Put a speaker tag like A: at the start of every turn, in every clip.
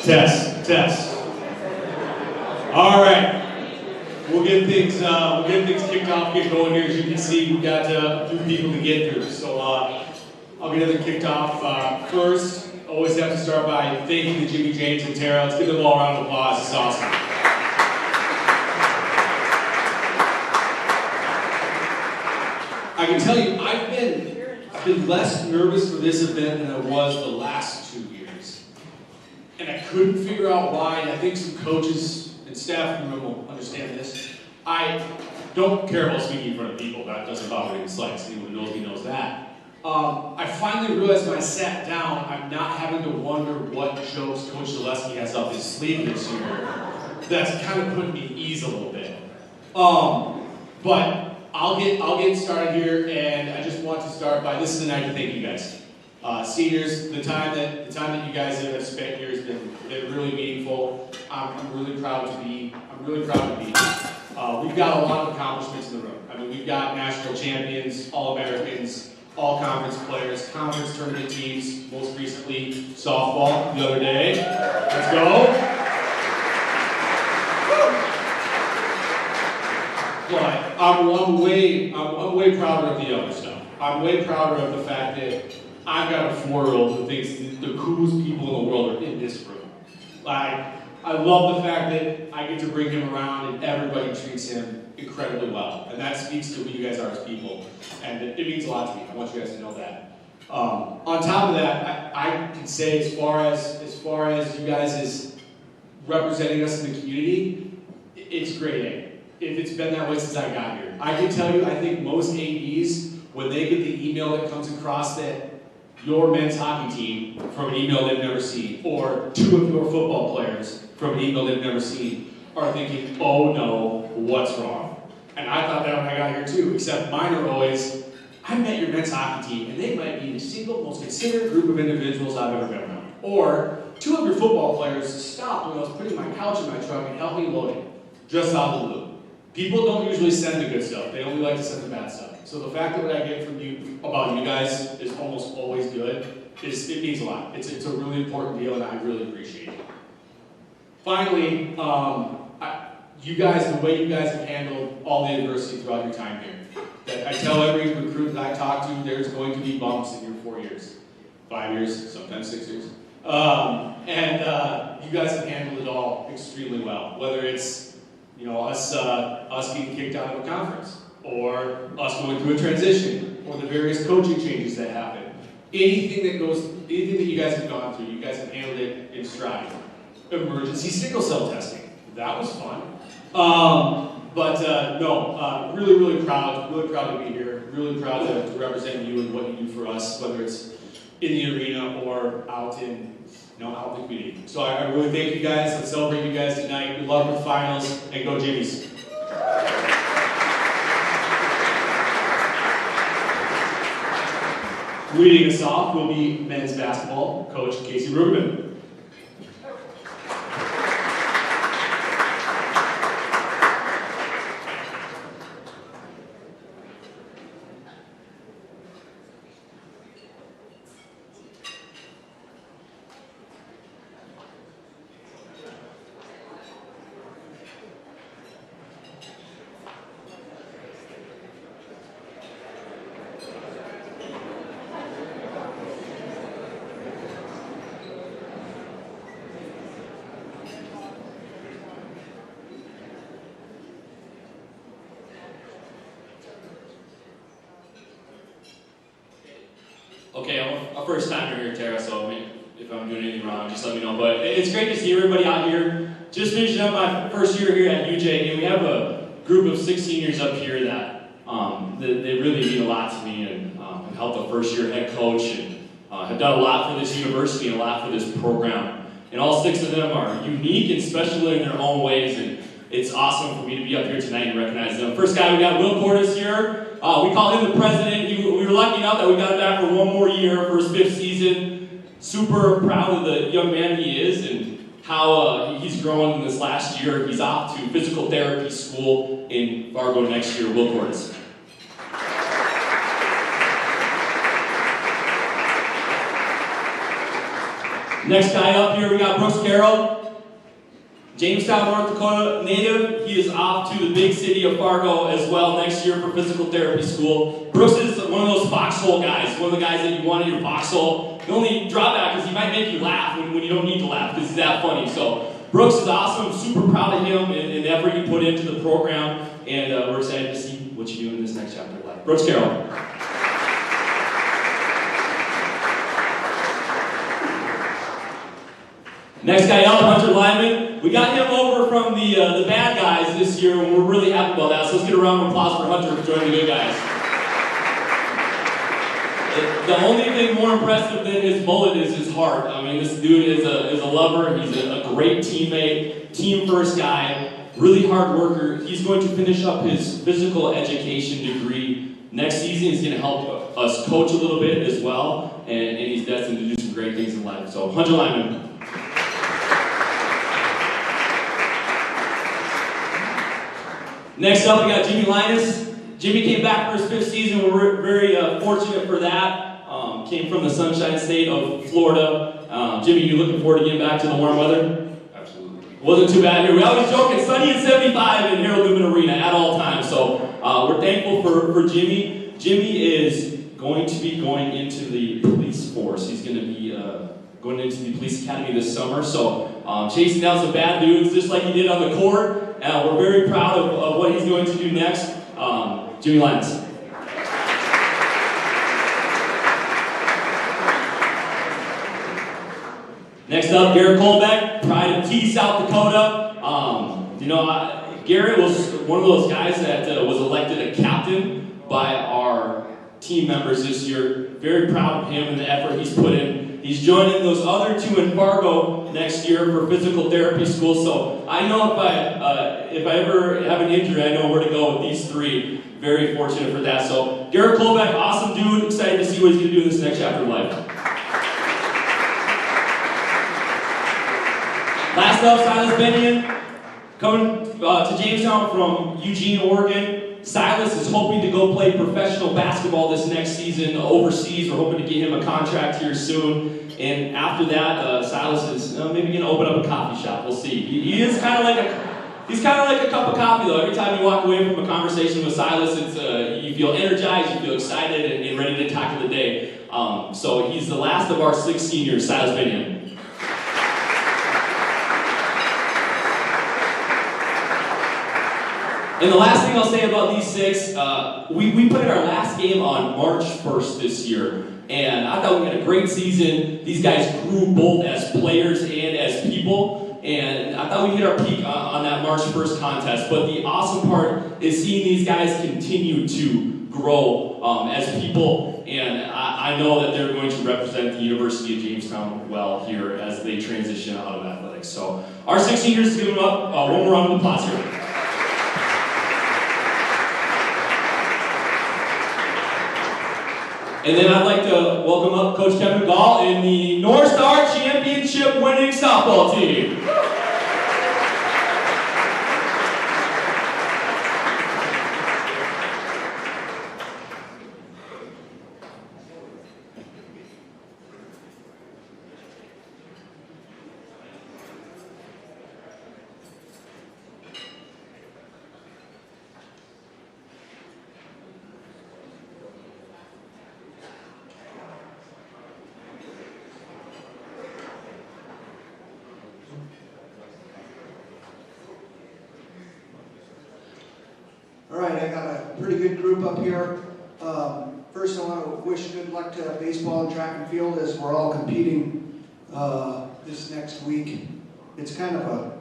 A: Test, test. All right. We'll get things kicked off, get going here. As you can see, we've got a few people to get through. So I'll get them kicked off. First, always have to start by thanking the Jimmy, James, and Tara. Let's give them all a round of applause. It's awesome. I can tell you, I've been less nervous for this event than I was the last 2 years. And I couldn't figure out why. I think some coaches and staff in the room will understand this. I don't care about speaking in front of people. That doesn't bother me in the slightest. Anyone who knows me knows that. I finally realized when I sat down, I'm not having to wonder what jokes Coach Zaleski has up his sleeve this year. That's kind of putting me at ease a little bit. But I'll get started here, and I just want to start by, this is the night to thank you guys. Seniors, the time that you guys have spent here has been really meaningful. I'm really proud to be. We've got a lot of accomplishments in the room. I mean, we've got national champions, All-Americans, all-conference players, conference tournament teams, most recently softball the other day. Let's go. But I'm way prouder of the other stuff. I'm way prouder of the fact that I've got a 4-year-old who thinks the coolest people in the world are in this room. I love the fact that I get to bring him around and everybody treats him incredibly well. And that speaks to who you guys are as people. And it means a lot to me. I want you guys to know that. On top of that, I can say as far as you guys is representing us in the community, it's grade A. If it's been that way since I got here. I can tell you, I think most ADs, when they get the email that comes across that your men's hockey team from an email they've never seen, or 2 of your football players from an email they've never seen, are thinking, oh no, what's wrong? And I thought that when I got here too, except mine are always, I met your men's hockey team, and they might be the single most considerate group of individuals I've ever been around. Or 2 of your football players stopped when I was putting my couch in my truck and helped me load it, just out of the blue. People don't usually send the good stuff. They only like to send the bad stuff. So the fact that what I get from you about you guys is almost always good, it means a lot. It's a really important deal, and I really appreciate it. Finally, you guys, the way you guys have handled all the adversity throughout your time here. That I tell every recruit that I talk to, there's going to be bumps in your 4 years. 5 years, sometimes 6 years. You guys have handled it all extremely well. Whether it's us getting kicked out of a conference, or us going through a transition, or the various coaching changes that happen. Anything that you guys have gone through, you guys have handled it in stride. Emergency sickle cell testing, that was fun. Really, really proud to be here. Really proud to represent you and what you do for us, whether it's in the arena or out in the community. So I really thank you guys. Let's celebrate you guys tonight. Good luck with the finals, and go Jimmies. Leading us off will be men's basketball coach Casey Rubin. Okay, I'm a first timer here, Tara, so if I'm doing anything wrong, just let me know. But it's great to see everybody out here. Just finishing up my first year here at UJ, and we have a group of 6 seniors up here that they really mean a lot to me, and have helped a first-year head coach, and have done a lot for this university and a lot for this program. And all 6 of them are unique and special in their own ways, and it's awesome for me to be up here tonight and recognize them. First guy, we got Will Portis here. We call him the president. We were lucky enough that we got him back for 1 more year for his 5th season. Super proud of the young man he is and how he's grown in this last year. He's off to physical therapy school in Fargo next year. Will Portis.
B: Next guy up here, we got Brooks Carroll, Jamestown, North Dakota native. He is off to the big city of Fargo as well next year for physical therapy school. Brooks is one of those foxhole guys, one of the guys that you want in your foxhole. The only drawback is he might make you laugh when you don't need to laugh because he's that funny. So Brooks is awesome, super proud of him and the effort he put into the program, and we're excited to see what you do in this next chapter of life. Brooks Carroll. Next guy up, Hunter Lyman. We got him over from the bad guys this year, and we're really happy about that. So let's get a round of applause for Hunter for joining the good guys. The only thing more impressive than his mullet is his heart. I mean, this dude is a lover. He's a great teammate, team first guy, really hard worker. He's going to finish up his physical education degree next season. He's going to help us coach a little bit as well, and he's destined to do some great things in life. So Hunter Lyman. Next up, we got Jimmy Linus. Jimmy came back for his 5th season. We're very fortunate for that. Came from the Sunshine State of Florida. Jimmy, you looking forward to getting back to the warm weather?
A: Absolutely.
B: Wasn't too bad here. We always joke it's sunny and 75 in Harold Newman Arena at all times. So we're thankful for Jimmy. Jimmy is going to be going into the police force. He's going to be going into the police academy this summer. So chasing down some bad dudes just like he did on the court. We're very proud of what he's going to do next. Jimmy Lyons. Next up, Garrett Colbeck, Pride of T, South Dakota. Garrett was one of those guys that was elected a captain by our team members this year. Very proud of him and the effort he's put in. He's joining those other 2 in Fargo next year for physical therapy school. So I know if I ever have an injury, I know where to go with these 3. Very fortunate for that. So Garrett Colbeck, awesome dude. Excited to see what he's going to do in this next chapter of life. Last up, Silas Benyon, coming to Jamestown from Eugene, Oregon. Silas is hoping to go play professional basketball this next season overseas. We're hoping to get him a contract here soon. And after that, Silas is maybe going to open up a coffee shop. We'll see. He's kind of like a cup of coffee, though. Every time you walk away from a conversation with Silas, it's you feel energized, you feel excited, and ready to tackle the day. So he's the last of our 6 seniors, Silas Benyon. And the last thing I'll say about these 6, we played our last game on March 1st this year. And I thought we had a great season. These guys grew both as players and as people. And I thought we hit our peak on that March 1st contest. But the awesome part is seeing these guys continue to grow as people. And I know that they're going to represent the University of Jamestown well here as they transition out of athletics. So our 6 seniors, give them up one more round of applause here. And then I'd like to welcome up Coach Kevin Gall in the North Star Championship winning softball team.
C: All right, I got a pretty good group up here. First, I want to wish good luck to baseball and track and field as we're all competing this next week. It's kind of a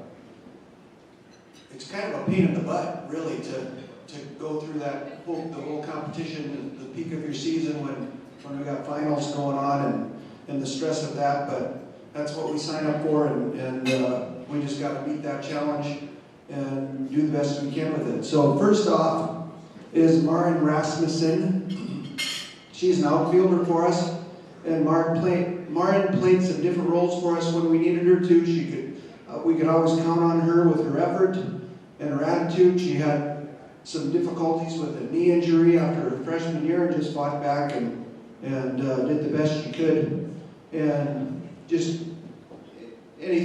C: pain in the butt, really, to go through the whole competition, the peak of your season when we got finals going on and the stress of that. But that's what we sign up for, and we just got to meet that challenge and do the best we can with it. So first off is Maren Rasmussen. She's an outfielder for us, and Maren played some different roles for us when we needed her to. We could always count on her with her effort and her attitude. She had some difficulties with a knee injury after her freshman year and just fought back and did the best she could. And just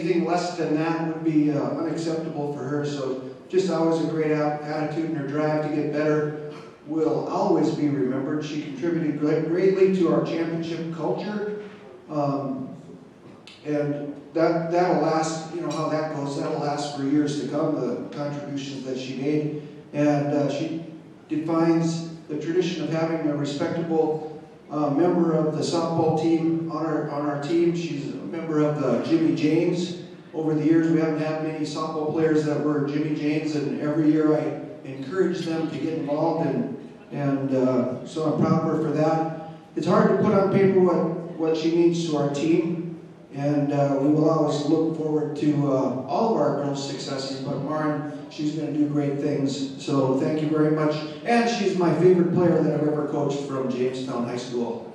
C: anything less than that would be unacceptable for her. So just always a great attitude and her drive to get better will always be remembered. She contributed greatly to our championship culture. And that'll last, you know how that goes, that'll last for years to come, the contributions that she made. And she defines the tradition of having a respectable member of the softball team on our team. She's a member of the Jimmy Janes. Over the years, we haven't had many softball players that were Jimmy Janes, and every year I encourage them to get involved, and so I'm proud of her for that. It's hard to put on paper what she means to our team. And we will always look forward to all of our girls' successes, but Maren, she's going to do great things. So thank you very much. And she's my favorite player that I've ever coached from Jamestown High School,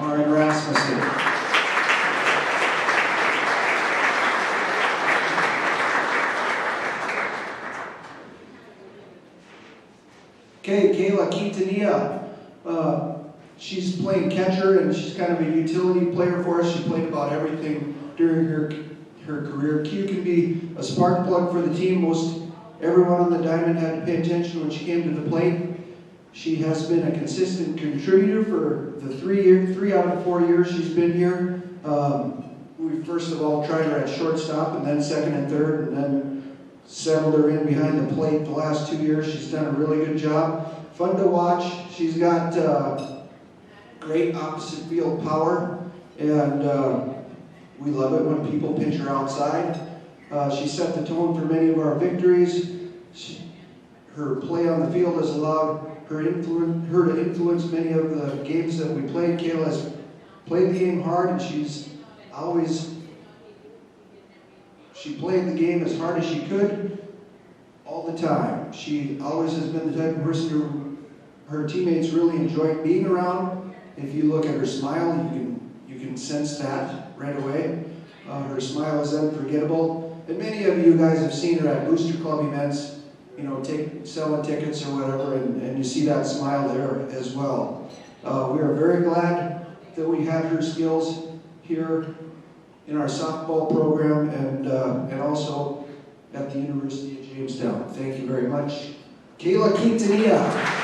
C: Maren Rasmussen. Okay, Kayla Quintanilla. She's playing catcher, and she's kind of a utility player for us. She played about everything during her career. Q can be a spark plug for the team. Most everyone on the diamond had to pay attention when she came to the plate. She has been a consistent contributor for the 3 out of 4 years she's been here. We first of all tried her at shortstop, and then second and third, and then settled her in behind the plate the last 2 years. She's done a really good job. Fun to watch. She's got great opposite field power, and we love it when people pinch her outside. She set the tone for many of our victories. Her play on the field has allowed her to influence many of the games that we played. Kayla has played the game hard, and she played the game as hard as she could all the time. She always has been the type of person who her teammates really enjoyed being around. If you look at her smile, you can sense that right away. Her smile is unforgettable. And many of you guys have seen her at Booster Club events, you know, selling tickets or whatever, and you see that smile there as well. We are very glad that we had her skills here in our softball program and also at the University of Jamestown. Thank you very much. Kayla Quintanilla.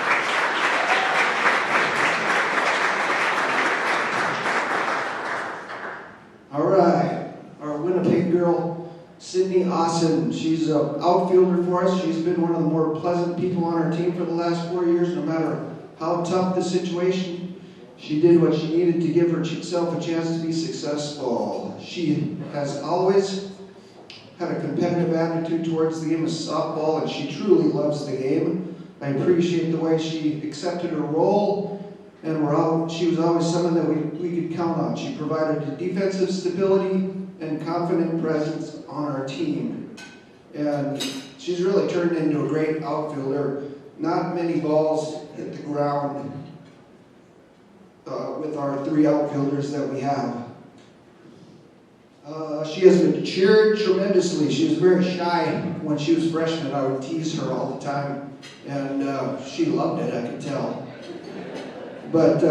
C: All right, our Winnipeg girl, Sydney Austin. She's an outfielder for us. She's been one of the more pleasant people on our team for the last 4 years. No matter how tough the situation, she did what she needed to give herself a chance to be successful. She has always had a competitive attitude towards the game of softball, and she truly loves the game. I appreciate the way she accepted her role. And she was always someone that we could count on. She provided a defensive stability and confident presence on our team. And she's really turned into a great outfielder. Not many balls hit the ground with our 3 outfielders that we have. She has matured tremendously. She was very shy when she was freshman. I would tease her all the time. And she loved it, I could tell. But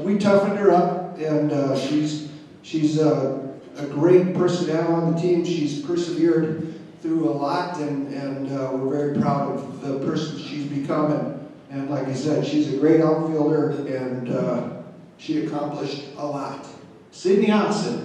C: we toughened her up, and she's a great person to have on the team. She's persevered through a lot, and we're very proud of the person she's become. And like I said, she's a great outfielder, and she accomplished a lot. Sydney Austin.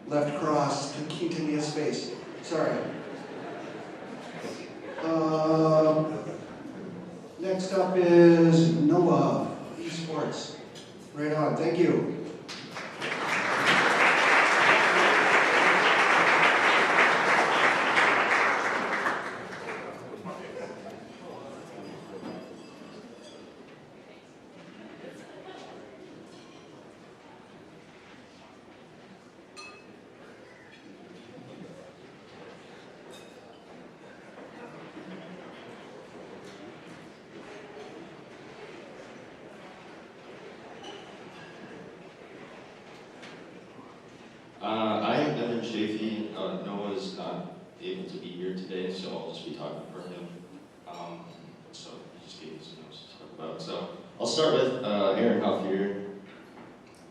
C: Left cross, Quintanilla's face. Sorry. Next up is Noah, Esports. Right on, thank you.
D: I am Evan Chafee, Noah's able to be here today, so I'll just be talking for him. So he just gave me some notes to talk about. So I'll start with Aaron Huff here.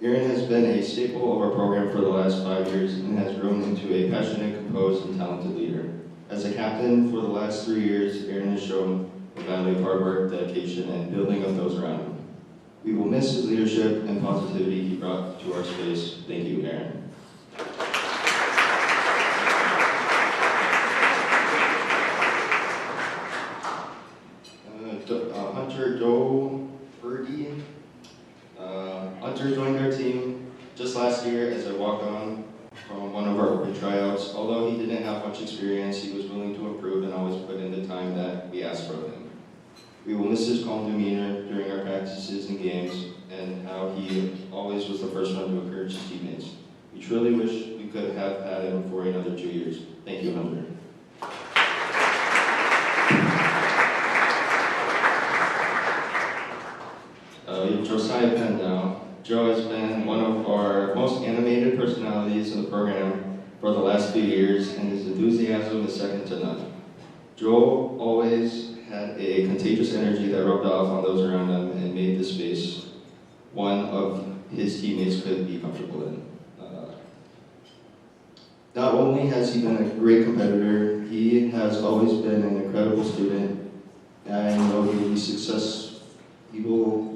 D: Aaron has been a staple of our program for the last 5 years and has grown into a passionate, composed, and talented leader. As a captain for the last 3 years, Aaron has shown a value of hard work, dedication, and building of those around him. We will miss his leadership and positivity he brought to our space. Thank you, Aaron. Hunter Doherty. Hunter joined our team just last year as a walk-on from one of our open tryouts. Although he didn't have much experience, he was willing to improve and always put in the time that we asked from him. We will miss his calm demeanor during our practices and games, and how he always was the first one to encourage his teammates. We truly wish we could have had him for another 2 years. Thank you, Hunter. We have Josiah Penn now. Joe has been one of our most animated personalities in the program for the last few years, and his enthusiasm is second to none. Joe always had a contagious energy that rubbed off on those around him and made the space one of his teammates could be comfortable in. Not only has he been a great competitor, he has always been an incredible student. I know he will be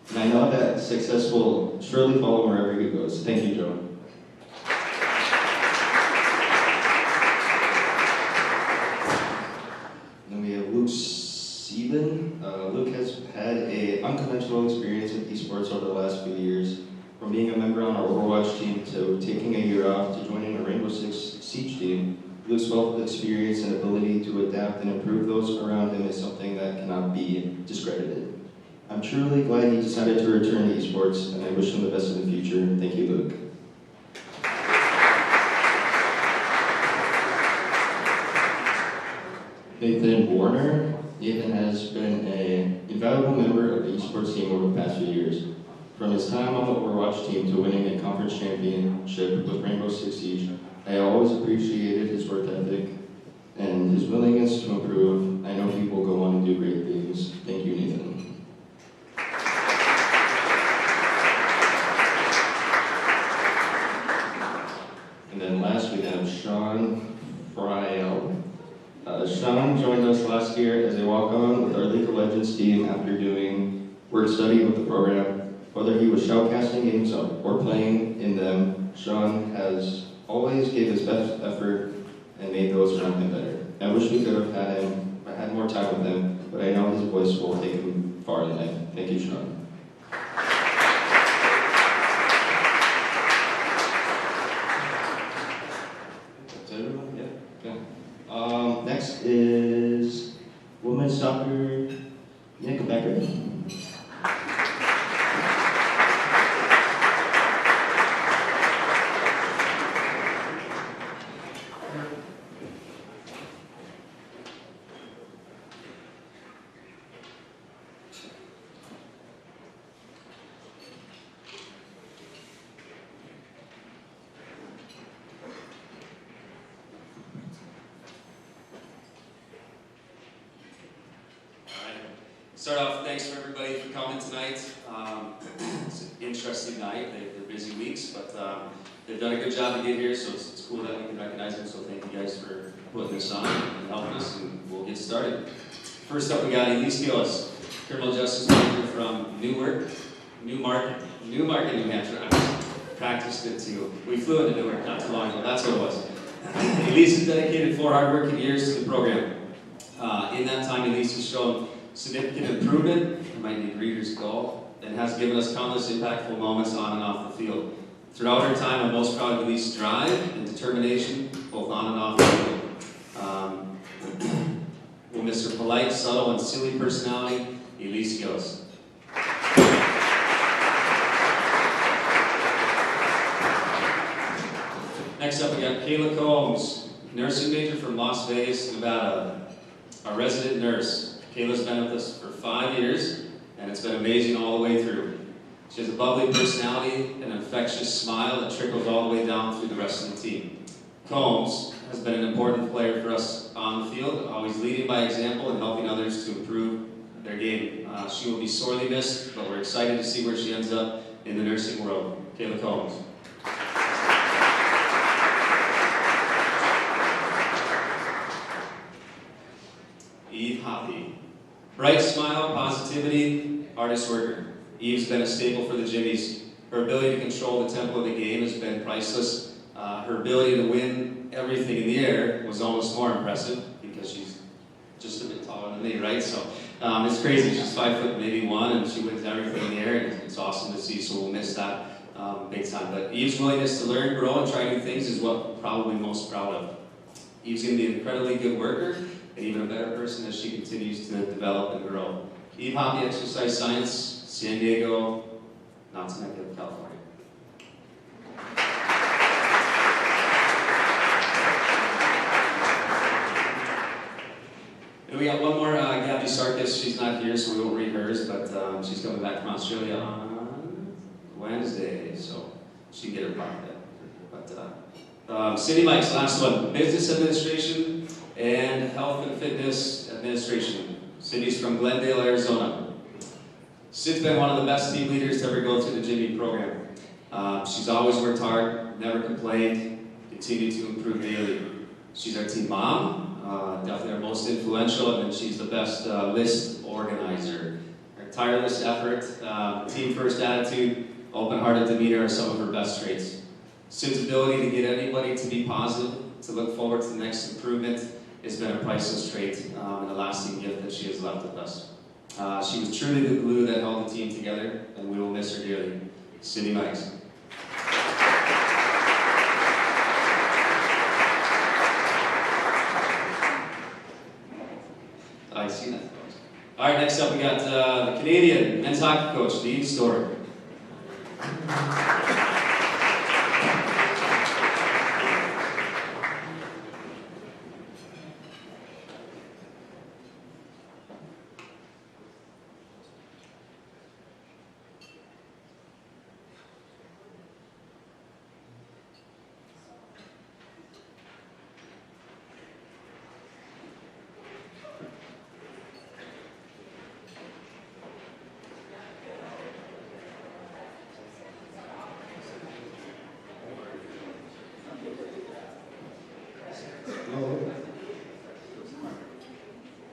D: and I know that success will surely follow wherever he goes. Thank you, Joe. Then we have Luke Sieben. Luke has had an unconventional experience in esports over the last few years, from being a member on our Overwatch team to taking a year off to joining a Rainbow Six Siege team. Luke's wealth of experience and ability to adapt and improve those around him is something that cannot be discredited. I'm truly glad he decided to return to esports, and I wish him the best in the future. Thank you, Luke. Nathan Warner. Nathan has been an invaluable member of the esports team over the past few years. From his time on the Overwatch team to winning a conference championship with Rainbow Six Siege, I always appreciated his work ethic and his willingness to improve. I know he will go on and do great things. Thank you, Nathan. And then last we have Sean Friel. Sean joined us last year as a walk-on with our League of Legends team after doing work study with the program. Whether he was shoutcasting games or playing in them, Sean has always gave his best effort and made those around him better. I wish we could have had more time with him, but I know his voice will take him far in life. Thank you, Sean. That's everyone? Yeah. Okay. Next is women's soccer. Nick Becker.
E: Start off, thanks for everybody for coming tonight. It's an interesting night. They're busy weeks, but they've done a good job to get here, so it's cool that we can recognize them. So thank you guys for putting this on and helping us, and we'll get started. First up, we got Elise Gillis, criminal justice manager from Newmarket, New Hampshire. I practiced it too. We flew into Newark not too long ago. That's what it was. Elise has dedicated 4 hard-working years to the program. In that time, Elise has shown significant improvement, I might need readers goal, and has given us countless impactful moments on and off the field. Throughout her time, I'm most proud of Elise's drive and determination, both on and off the field. We'll miss her polite, subtle, and silly personality, Elise Gillis. Next up, we got Kayla Combs, nursing major from Las Vegas, Nevada, our resident nurse. Kayla's been with us for 5 years, and it's been amazing all the way through. She has a bubbly personality and an infectious smile that trickles all the way down through the rest of the team. Combs has been an important player for us on the field, always leading by example and helping others to improve their game. She will be sorely missed, but we're excited to see where she ends up in the nursing world. Kayla Combs. Eve Hoppy. Bright smile, positivity, hardest worker. Eve's been a staple for the Jimmies. Her ability to control the tempo of the game has been priceless. Her ability to win everything in the air was almost more impressive because she's just a bit taller than me, right? So it's crazy. She's 5 foot maybe 1, and she wins everything in the air, and it's awesome to see. So we'll miss that big time. But Eve's willingness to learn, grow, and try new things is what we're probably most proud of. Eve's going to be an incredibly good worker and even a better person as she continues to develop and grow. Eve Hoppy, Exercise Science, San Diego, not Temecula, California. And we got one more, Gabby Sarkis. She's not here, so we won't read hers, but she's coming back from Australia on Wednesday, so she can get her part of it. But City Mike's last one, Business Administration and Health and Fitness Administration. Cindy's from Glendale, Arizona. Sid's been one of the best team leaders to ever go through the Jimmy program. She's always worked hard, never complained, continued to improve daily. She's our team mom, definitely our most influential, and then she's the best list organizer. Her tireless effort, team first attitude, open-hearted demeanor are some of her best traits. Sid's ability to get anybody to be positive, to look forward to the next improvement, has been a priceless trait and a lasting gift that she has left with us. She was truly the glue that held the team together, and we will miss her dearly. Cindy Mikes. I see that. All right, next up we got the Canadian men's hockey coach, Dean Storr.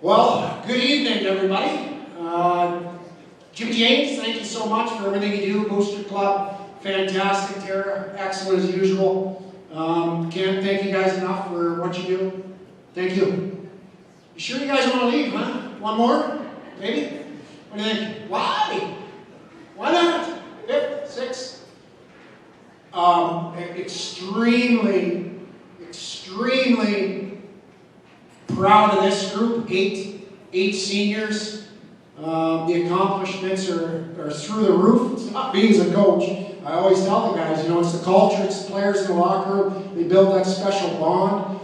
F: Well, good evening, everybody. Jim James, thank you so much for everything you do. Booster Club, fantastic. Tara, excellent as usual. Can't thank you guys enough for what you do. Thank you. You sure you guys want to leave, huh? One more? Maybe? What do you think? Why? Why not? 5th, 6th? Extremely proud of this group, eight seniors. The accomplishments are through the roof. It's not me as a coach. I always tell the guys, it's the culture, it's the players in the locker room. They build that special bond.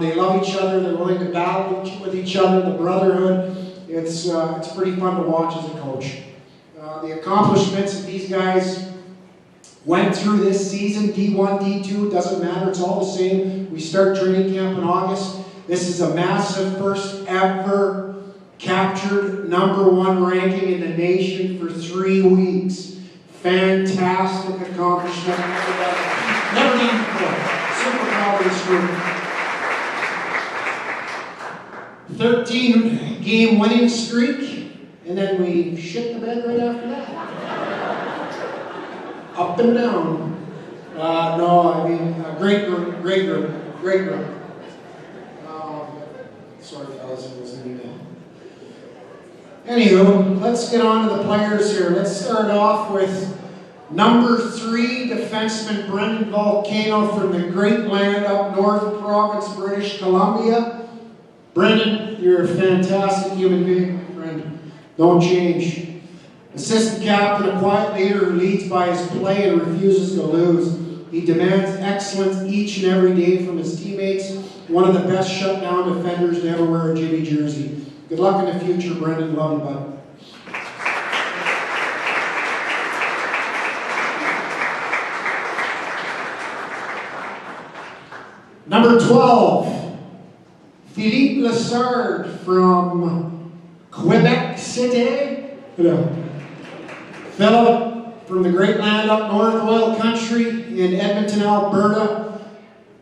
F: They love each other. They're willing to battle with each other. The brotherhood. It's pretty fun to watch as a coach. The accomplishments that these guys went through this season, D1, D2, doesn't matter. It's all the same. We start training camp in August. This is a massive first ever captured #1 ranking in the nation for 3 weeks. Fantastic accomplishment. Never done before. Super proud of this group. 13 game winning streak, and then we shit the bed right after that. Up and down. Great group. Sorry, fellas, it wasn't me now. Anywho, let's get on to the players here. Let's start off with #3 defenseman Brendan Volcano from the great land up north, province, British Columbia. Brendan, you're a fantastic human being, friend. Don't change. Assistant captain, a quiet leader who leads by his play and refuses to lose. He demands excellence each and every day from his teammates. One of the best shutdown defenders to ever wear a Jimmy jersey. Good luck in the future, Brendan. Love you, bud. Number 12, Philippe Lessard from Quebec City. Yeah. Philip from the great land up north, oil country in Edmonton, Alberta.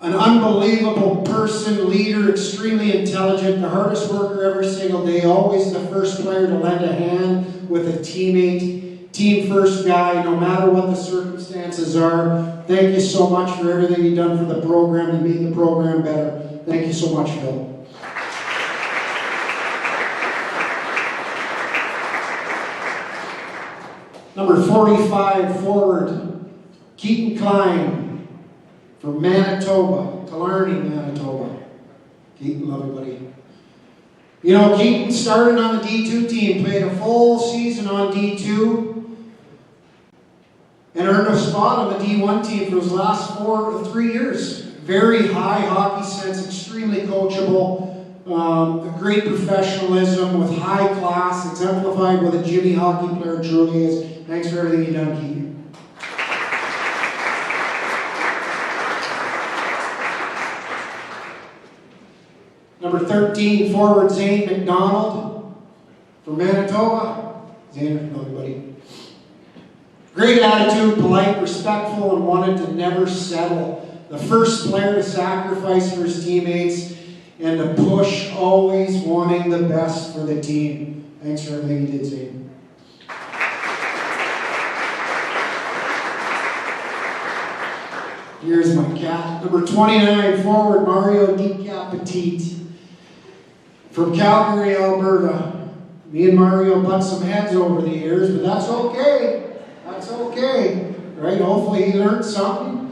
F: An unbelievable person, leader, extremely intelligent, the hardest worker every single day, always the first player to lend a hand with a teammate, team first guy, no matter what the circumstances are. Thank you so much for everything you've done for the program to make the program better. Thank you so much, Phil. Number 45, forward, Keaton Klein. From Manitoba, Killarney, Manitoba. Keaton, love you, buddy. You know, Keaton started on the D2 team, played a full season on D2, and earned a spot on the D1 team for his last 3 years. Very high hockey sense, extremely coachable, a great professionalism with high class, exemplified what a Jimmy hockey player truly is. Thanks for everything you've done, Keaton. Number 13, forward Zane McDonald from Manitoba. Zane, love you, buddy. Great attitude, polite, respectful, and wanted to never settle. The first player to sacrifice for his teammates and to push, always wanting the best for the team. Thanks for everything you did, Zane. Here's my cat. Number 29, forward Mario DiCapitite. From Calgary, Alberta. Me and Mario butt some heads over the years, but that's okay. That's okay. Right? Hopefully he learned something.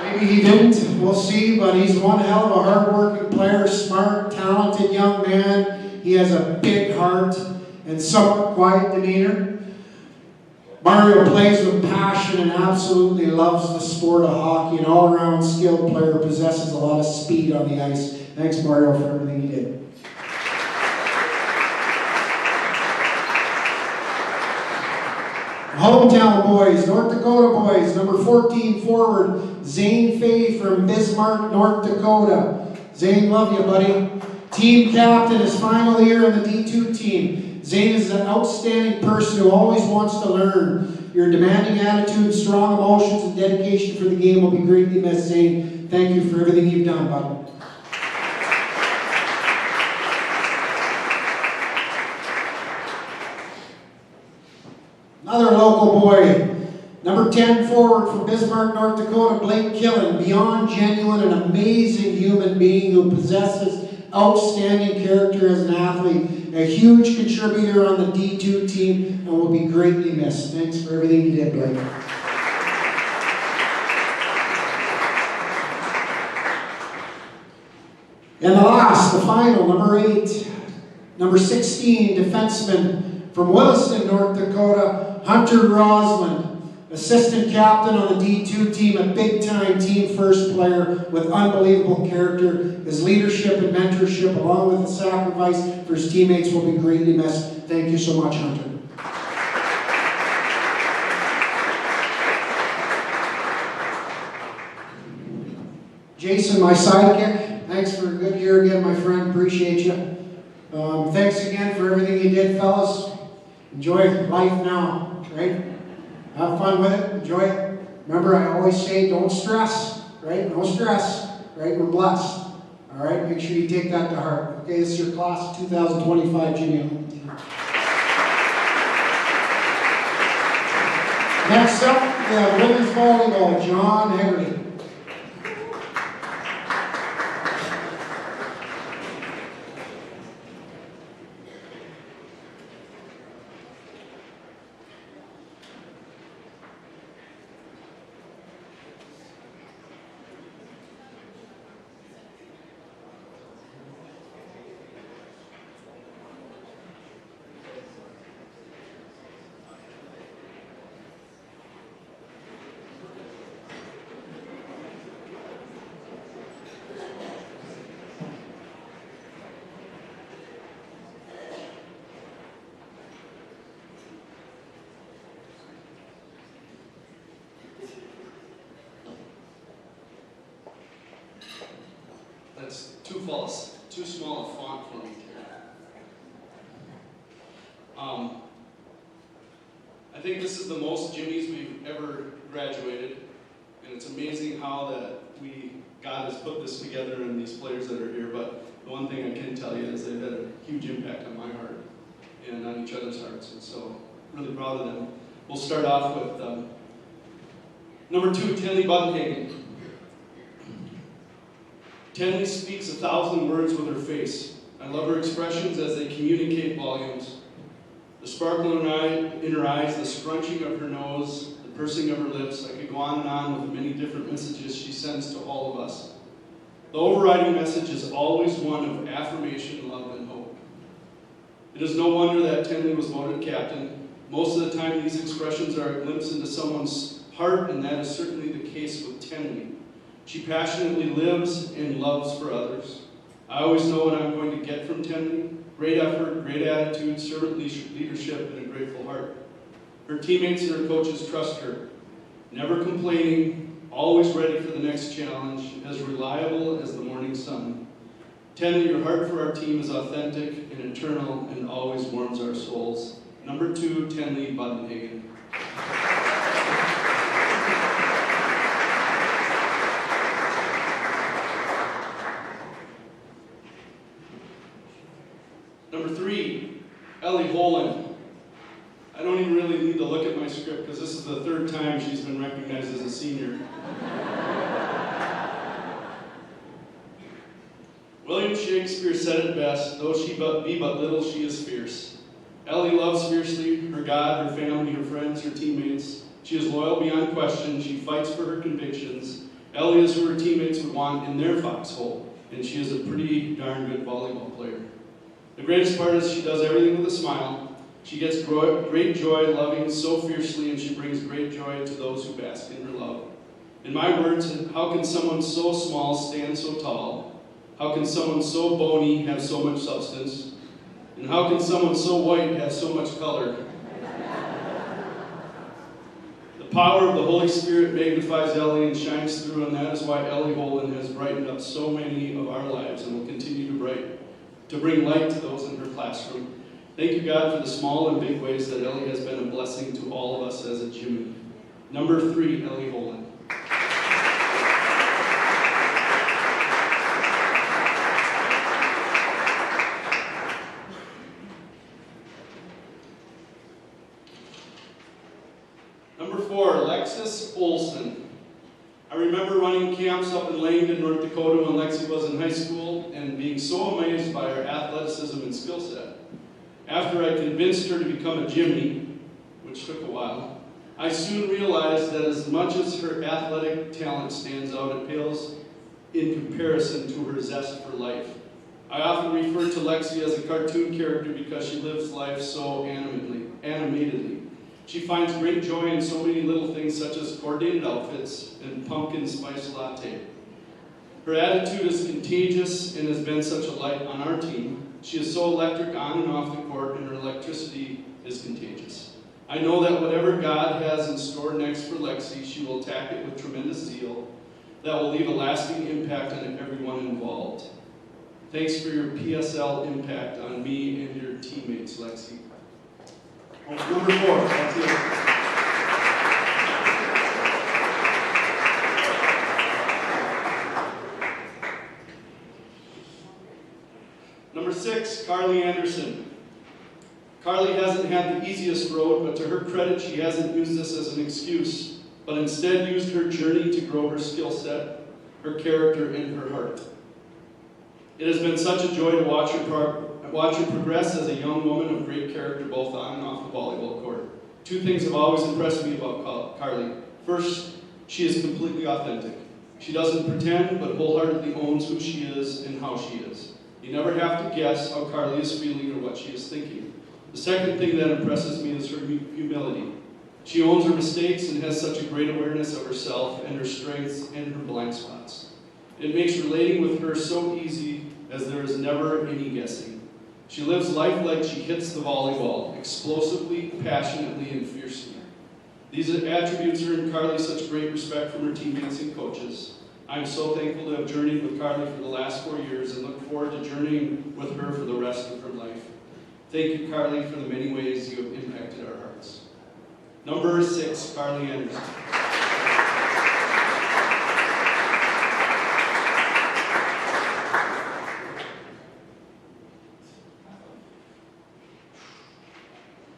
F: Maybe he didn't. We'll see, but he's one hell of a hard-working player, smart, talented young man. He has a big heart and somewhat quiet demeanor. Mario plays with passion and absolutely loves the sport of hockey. An all-around skilled player, possesses a lot of speed on the ice. Thanks, Mario, for everything you did. Hometown boys, North Dakota boys, number 14 forward, Zane Fay from Bismarck, North Dakota. Zane, love you, buddy. Team captain, his final year in the D2 team. Zane is an outstanding person who always wants to learn. Your demanding attitude, strong emotions, and dedication for the game will be greatly missed, Zane. Thank you for everything you've done, bud. Another local boy, number 10 forward from Bismarck, North Dakota, Blake Killen. Beyond genuine, an amazing human being who possesses outstanding character as an athlete. A huge contributor on the D2 team and will be greatly missed. Thanks for everything you did, Blake. And the last, the final, number 8, number 16, defenseman from Williston, North Dakota, Hunter Roslund, assistant captain on the D2 team, a big-time team first player with unbelievable character. His leadership and mentorship, along with the sacrifice for his teammates, will be greatly missed. Thank you so much, Hunter. Jason, my sidekick, thanks for a good year again, my friend. Appreciate you. Thanks again for everything you did, fellas. Enjoy life now, right? Have fun with it. Enjoy it. Remember, I always say, don't stress, right? No stress, right? We're blessed. All right? Make sure you take that to heart. Okay, this is your class of 2025 junior team. Next up, we have women's volleyball, John Henry.
G: That's too false, too small a font for me, Terry. I think this is the most Jimmys we've ever graduated, and it's amazing how that God has put this together and these players that are here, but the one thing I can tell you is they've had a huge impact on my heart and on each other's hearts, and so really proud of them. We'll start off with number 2, Tenley Buttenhagen. Tenley speaks 1,000 words with her face. I love her expressions as they communicate volumes. The sparkle in her eyes, the scrunching of her nose, the pursing of her lips. I could go on and on with the many different messages she sends to all of us. The overriding message is always one of affirmation, love, and hope. It is no wonder that Tenley was voted captain. Most of the time these expressions are a glimpse into someone's heart, and that is certainly the case with Tenley. She passionately lives and loves for others. I always know what I'm going to get from Tenley. Great effort, great attitude, servant leadership, and a grateful heart. Her teammates and her coaches trust her. Never complaining, always ready for the next challenge, as reliable as the morning sun. Tenley, your heart for our team is authentic and eternal and always warms our souls. Number 2, Tenley Buttenhagen. Number 3, Ellie Holen. I don't even really need to look at my script because this is the 3rd time she's been recognized as a senior. William Shakespeare said it best, though she be but little, she is fierce. Ellie loves fiercely her God, her family, her friends, her teammates. She is loyal beyond question. She fights for her convictions. Ellie is who her teammates would want in their foxhole, and she is a pretty darn good volleyball player. The greatest part is she does everything with a smile. She gets great joy loving so fiercely, and she brings great joy to those who bask in her love. In my words, how can someone so small stand so tall? How can someone so bony have so much substance? And how can someone so white have so much color? The power of the Holy Spirit magnifies Ellie and shines through, and that is why Ellie Holen has brightened up so many of our lives and will continue to bring light to those in her classroom. Thank you, God, for the small and big ways that Ellie has been a blessing to all of us as a Jimmy. Number 3, Ellie Holen. Number 4, Alexis Olson. I remember running camps up in Langdon, North Dakota when Lexi was in high school and being so amazed by her athleticism and skill set. After I convinced her to become a Jimmy, which took a while, I soon realized that as much as her athletic talent stands out, it pales in comparison to her zest for life. I often refer to Lexi as a cartoon character because she lives life so animatedly. She finds great joy in so many little things such as coordinated outfits and pumpkin spice latte. Her attitude is contagious and has been such a light on our team. She is so electric on and off the court, and her electricity is contagious. I know that whatever God has in store next for Lexi, she will attack it with tremendous zeal that will leave a lasting impact on everyone involved. Thanks for your PSL impact on me and your teammates, Lexi. Number 4, that's it. Number 6, Carly Anderson. Carly hasn't had the easiest road, but to her credit, she hasn't used this as an excuse, but instead used her journey to grow her skill set, her character, and her heart. It has been such a joy to watch her progress as a young woman of great character, both on and off the volleyball court. 2 things have always impressed me about Carly. First, she is completely authentic. She doesn't pretend, but wholeheartedly owns who she is and how she is. You never have to guess how Carly is feeling or what she is thinking. The second thing that impresses me is her humility. She owns her mistakes and has such a great awareness of herself and her strengths and her blind spots. It makes relating with her so easy, as there is never any guessing. She lives life like she hits the volleyball, explosively, passionately, and fiercely. These attributes earn Carly such great respect from her teammates and coaches. I'm so thankful to have journeyed with Carly for the last 4 years and look forward to journeying with her for the rest of her life. Thank you, Carly, for the many ways you have impacted our hearts. Number 6, Carly Anderson.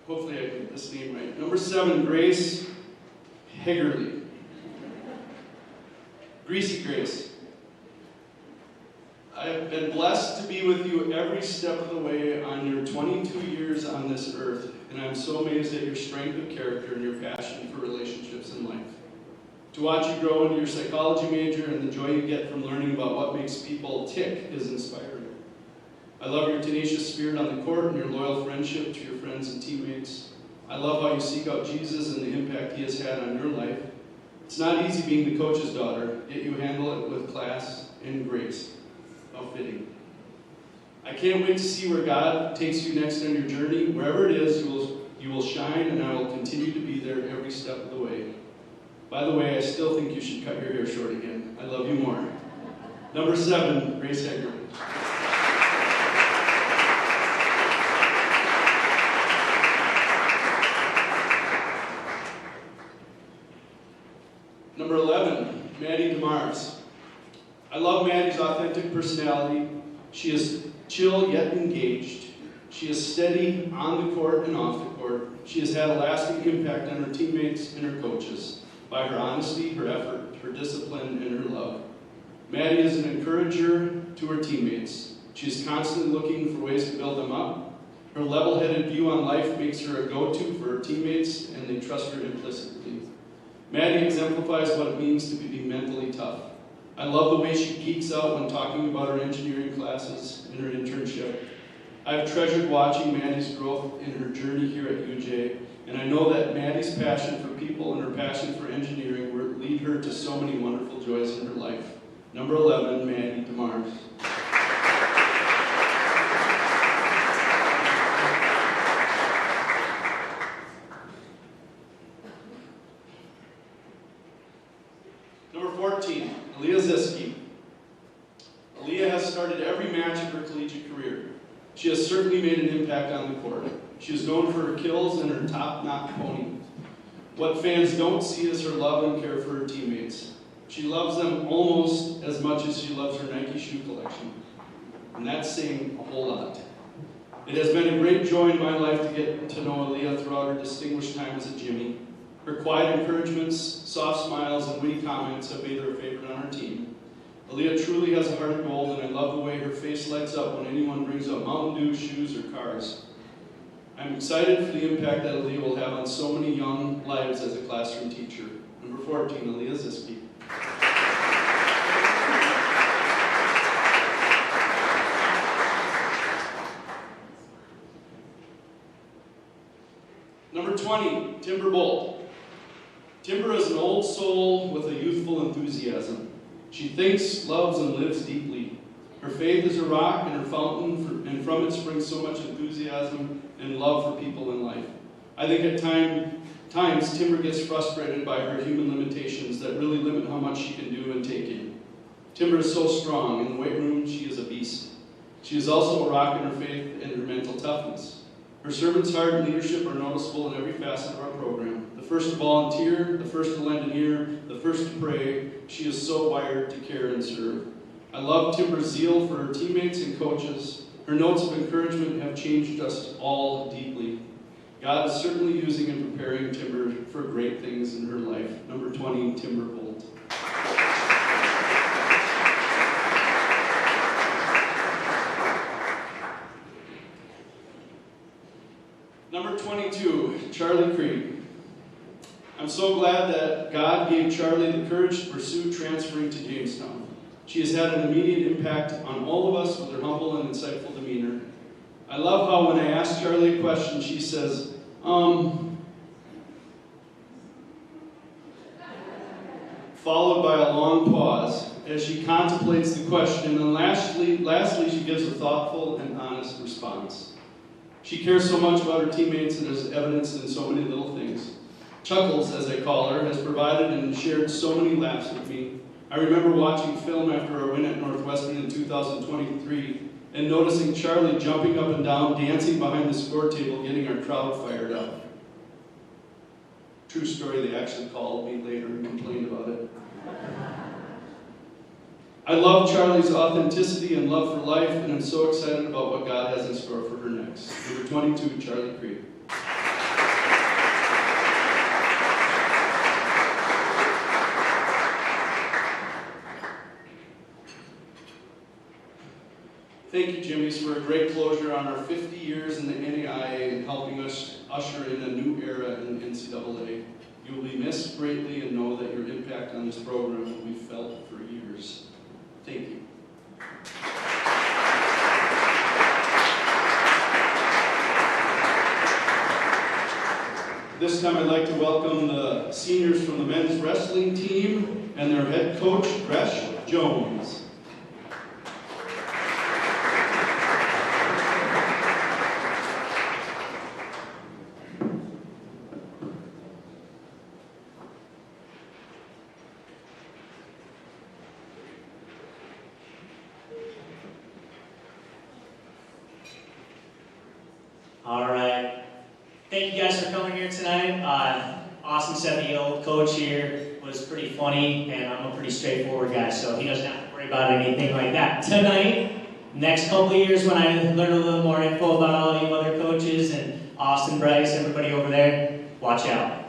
G: Hopefully I get this name right. Number 7, Grace Hegerly. Greasy Grace. I have been blessed to be with you every step of the way on your 22 years on this earth, and I'm so amazed at your strength of character and your passion for relationships in life. To watch you grow into your psychology major and the joy you get from learning about what makes people tick is inspiring. I love your tenacious spirit on the court and your loyal friendship to your friends and teammates. I love how you seek out Jesus and the impact he has had on your life. It's not easy being the coach's daughter, yet you handle it with class and grace. How fitting. I can't wait to see where God takes you next on your journey. Wherever it is, you will shine, and I will continue to be there every step of the way. By the way, I still think you should cut your hair short again. I love you more. Number 7, Grace Hegerly. Number 11, Maddie DeMars. I love Maddie's authentic personality. She is chill yet engaged. She is steady on the court and off the court. She has had a lasting impact on her teammates and her coaches by her honesty, her effort, her discipline, and her love. Maddie is an encourager to her teammates. She is constantly looking for ways to build them up. Her level-headed view on life makes her a go-to for her teammates, and they trust her implicitly. Maddie exemplifies what it means to be mentally tough. I love the way she geeks out when talking about her engineering classes and her internship. I've treasured watching Maddie's growth in her journey here at UJ, and I know that Maddie's passion for people and her passion for engineering will lead her to so many wonderful joys in her life. Number 11, Maddie DeMars. Number 14, Aaliyah Ziski. Aaliyah has started every match of her collegiate career. She has certainly made an impact on the court. She is known for her kills and her top-notch pony. What fans don't see is her love and care for her teammates. She loves them almost as much as she loves her Nike shoe collection. And that's saying a whole lot. It has been a great joy in my life to get to know Aaliyah throughout her distinguished time as a Jimmy. Her quiet encouragements, soft smiles, and witty comments have made her a favorite on our team. Aaliyah truly has a heart of gold, and I love the way her face lights up when anyone brings up Mountain Dew, shoes, or cars. I'm excited for the impact that Aaliyah will have on so many young lives as a classroom teacher. Number 14, Aaliyah Ziski. Number 20, Timber Bolt. Timber is an old soul with a youthful enthusiasm. She thinks, loves, and lives deeply. Her faith is a rock and her fountain, and from it springs so much enthusiasm and love for people in life. I think at times Timber gets frustrated by her human limitations that really limit how much she can do and take in. Timber is so strong. In the weight room, she is a beast. She is also a rock in her faith and her mental toughness. Her servant's heart and leadership are noticeable in every facet of our program. The first to volunteer, the first to lend an ear, the first to pray. She is so wired to care and serve. I love Timber's zeal for her teammates and coaches. Her notes of encouragement have changed us all deeply. God is certainly using and preparing Timber for great things in her life. Number 20, Timber Bolt. Number 22, Charlie Creed. I'm so glad that God gave Charlie the courage to pursue transferring to Jamestown. She has had an immediate impact on all of us with her humble and insightful demeanor. I love how when I ask Charlie a question, she says, followed by a long pause as she contemplates the question, and lastly she gives a thoughtful and honest response. She cares so much about her teammates and is evidenced in so many little things. Chuckles, as I call her, has provided and shared so many laughs with me. I I remember watching film after our win at Northwestern in 2023 and noticing Charlie jumping up and down, dancing behind the score table, getting our crowd fired up. True story, they actually called me later and complained about it. I love Charlie's authenticity and love for life, and I'm so excited about what God has in store for her next. Number 22, Charlie Creed. Thank you, Jimmys, for a great closure on our 50 years in the NAIA and helping us usher in a new era in the NCAA. You will be missed greatly and know that your impact on this program will be felt for years. Thank you. This time I'd like to welcome the seniors from the men's wrestling team and their head coach, Gresh Jones.
H: All right. Thank you guys for coming here tonight. Austin 7-year-old coach here was pretty funny, and I'm a pretty straightforward guy, so he doesn't have to worry about anything like that. Tonight, next couple of years, when I learn a little more info about all you other coaches and Austin, Bryce, everybody over there, watch out.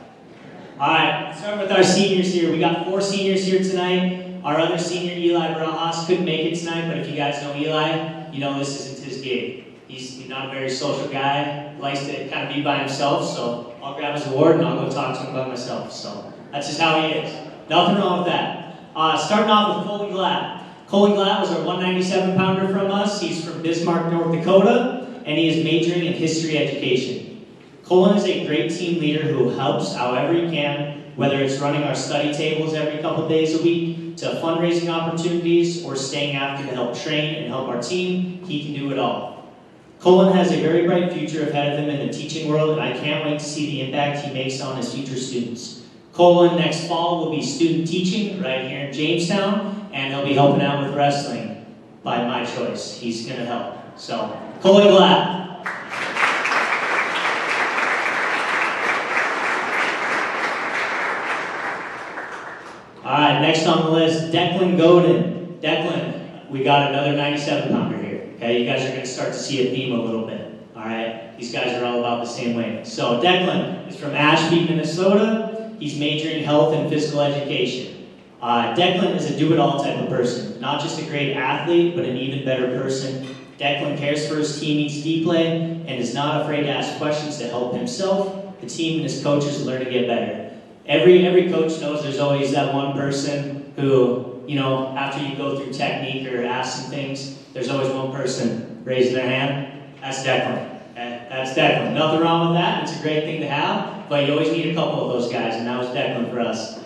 H: All right, starting with our seniors here. We got 4 seniors here tonight. Our other senior, Eli Barajas, couldn't make it tonight, but if you guys know Eli, you know this isn't his gig. He's not a very social guy, likes to kind of be by himself, so I'll grab his award and I'll go talk to him by myself. So that's just how he is. Nothing wrong with that. Starting off with Colin Glad. Colin Glad was our 197-pounder from us. He's from Bismarck, North Dakota, and he is majoring in history education. Colin is a great team leader who helps however he can, whether it's running our study tables every couple of days a week, to fundraising opportunities, or staying after to help train and help our team. He can do it all. Colin has a very bright future ahead of him in the teaching world, and I can't wait to see the impact he makes on his future students. Colin next fall will be student teaching right here in Jamestown, and he'll be helping out with wrestling by my choice. He's going to help. So, Colin Glad. All right, next on the list, Declan Godin. Declan, we got another 97-pounder here. Okay, you guys are going to start to see a theme a little bit. All right, these guys are all about the same way. So Declan is from Ashby, Minnesota. He's majoring in health and physical education. Declan is a do-it-all type of person, not just a great athlete, but an even better person. Declan cares for his teammates deeply and is not afraid to ask questions to help himself, the team, and his coaches learn to get better. Every coach knows there's always that one person who, you know, after you go through technique or ask some things, there's always one person raising their hand. That's Declan. Okay? That's Declan. Nothing wrong with that. It's a great thing to have, but you always need a couple of those guys, and that was Declan for us.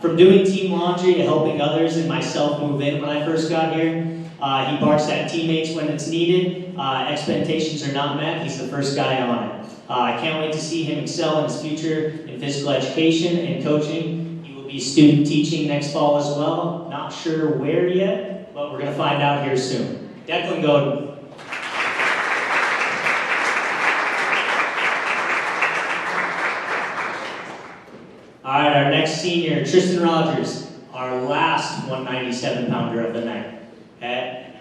H: From doing team laundry to helping others and myself move in when I first got here, he barks at teammates when it's needed. Expectations are not met. He's the first guy on it. I can't wait to see him excel in his future in physical education and coaching. He will be student teaching next fall as well. Not sure where yet, but we're going to find out here soon. Declan Godin. All right, our next senior, Tristan Rogers, our last 197-pounder of the night. Okay?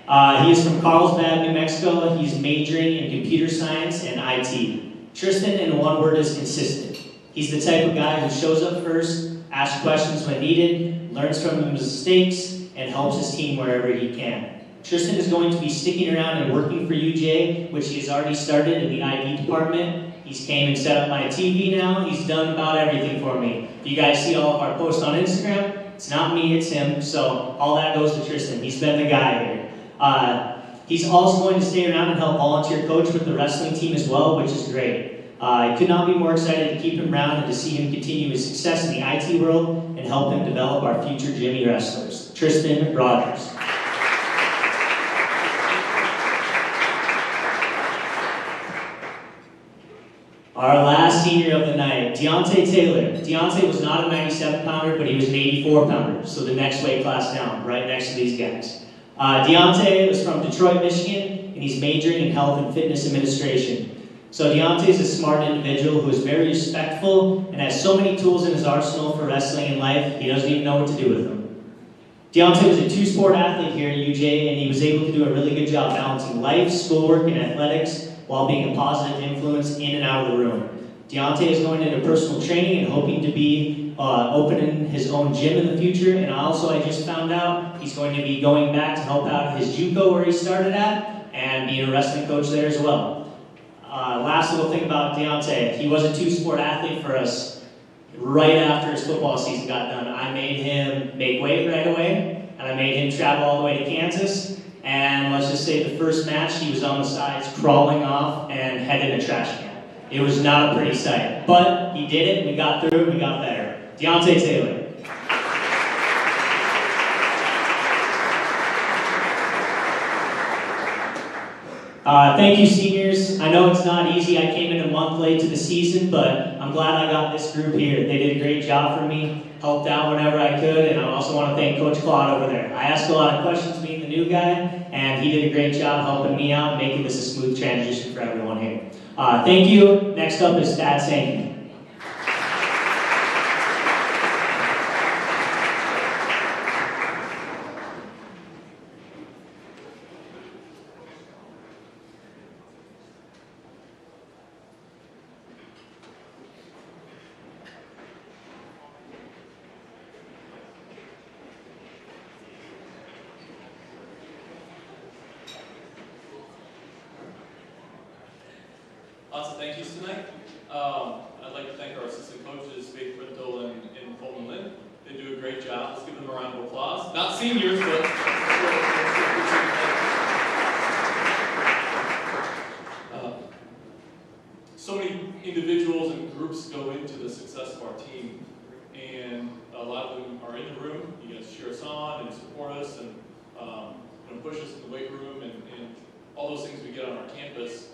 H: He is from Carlsbad, New Mexico. He's majoring in computer science and IT. Tristan, in one word, is consistent. He's the type of guy who shows up first, asks questions when needed, learns from his mistakes, and helps his team wherever he can. Tristan is going to be sticking around and working for UJ, which he has already started in the ID department. He's came and set up my TV now. He's done about everything for me. If you guys see all of our posts on Instagram, it's not me, it's him. So all that goes to Tristan. He's been the guy here. He's also going to stay around and help volunteer coach with the wrestling team as well, which is great. I could not be more excited to keep him around and to see him continue his success in the IT world and help him develop our future Jimmy wrestlers. Tristan Rogers. Our last senior of the night, Deontay Taylor. Deontay was not a 97-pounder, but he was an 84-pounder, so the next weight class down, right next to these guys. Deontay was from Detroit, Michigan, and he's majoring in health and fitness administration. So Deontay is a smart individual who is very respectful and has so many tools in his arsenal for wrestling in life, he doesn't even know what to do with them. Deontay was a two-sport athlete here at UJ, and he was able to do a really good job balancing life, schoolwork, and athletics while being a positive influence in and out of the room. Deontay is going into personal training and hoping to be opening his own gym in the future, and also I just found out he's going to be going back to help out his JUCO where he started at and being a wrestling coach there as well. Last little thing about Deontay, he was a two-sport athlete for us right after his football season got done. I made him make weight right away, and I made him travel all the way to Kansas, and let's just say the first match, he was on the sides crawling off and head in a trash can. It was not a pretty sight, but he did it, we got through it, we got better. Deontay Taylor. Thank you, seniors. I know it's not easy. I came in a month late to the season, but I'm glad I got this group here. They did a great job for me, helped out whenever I could, and I also want to thank Coach Claude over there. I asked a lot of questions being the new guy, and he did a great job helping me out, making this a smooth transition for everyone here. Thank you. Next up is Thad Sankey.
B: Lots of thank yous tonight. I'd like to thank our assistant coaches, Faith Quinto and Coleman Lynn. They do a great job. Let's give them a round of applause. Not seniors, but so many individuals and groups go into the success of our team, and a lot of them are in the room. You guys cheer us on and support us, and push us in the weight room, and all those things we get on our campus.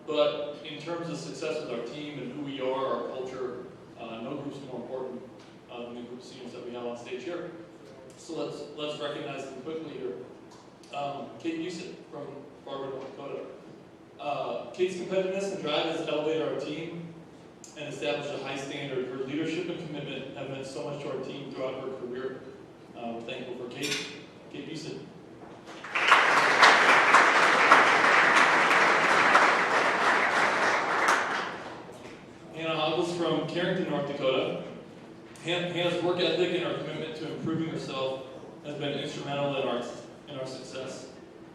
B: But in terms of success with our team and who we are, our culture, no group's more important than the group of seniors that we have on stage here. So let's recognize them quickly here. Kate Newsom from Barber, North Dakota. Kate's competitiveness and drive has elevated our team and established a high standard. Her leadership and commitment have meant so much to our team throughout her career. We're thankful for Kate. Kate Newsom. From Carrington, North Dakota. Hannah's work ethic and her commitment to improving herself has been instrumental in our success.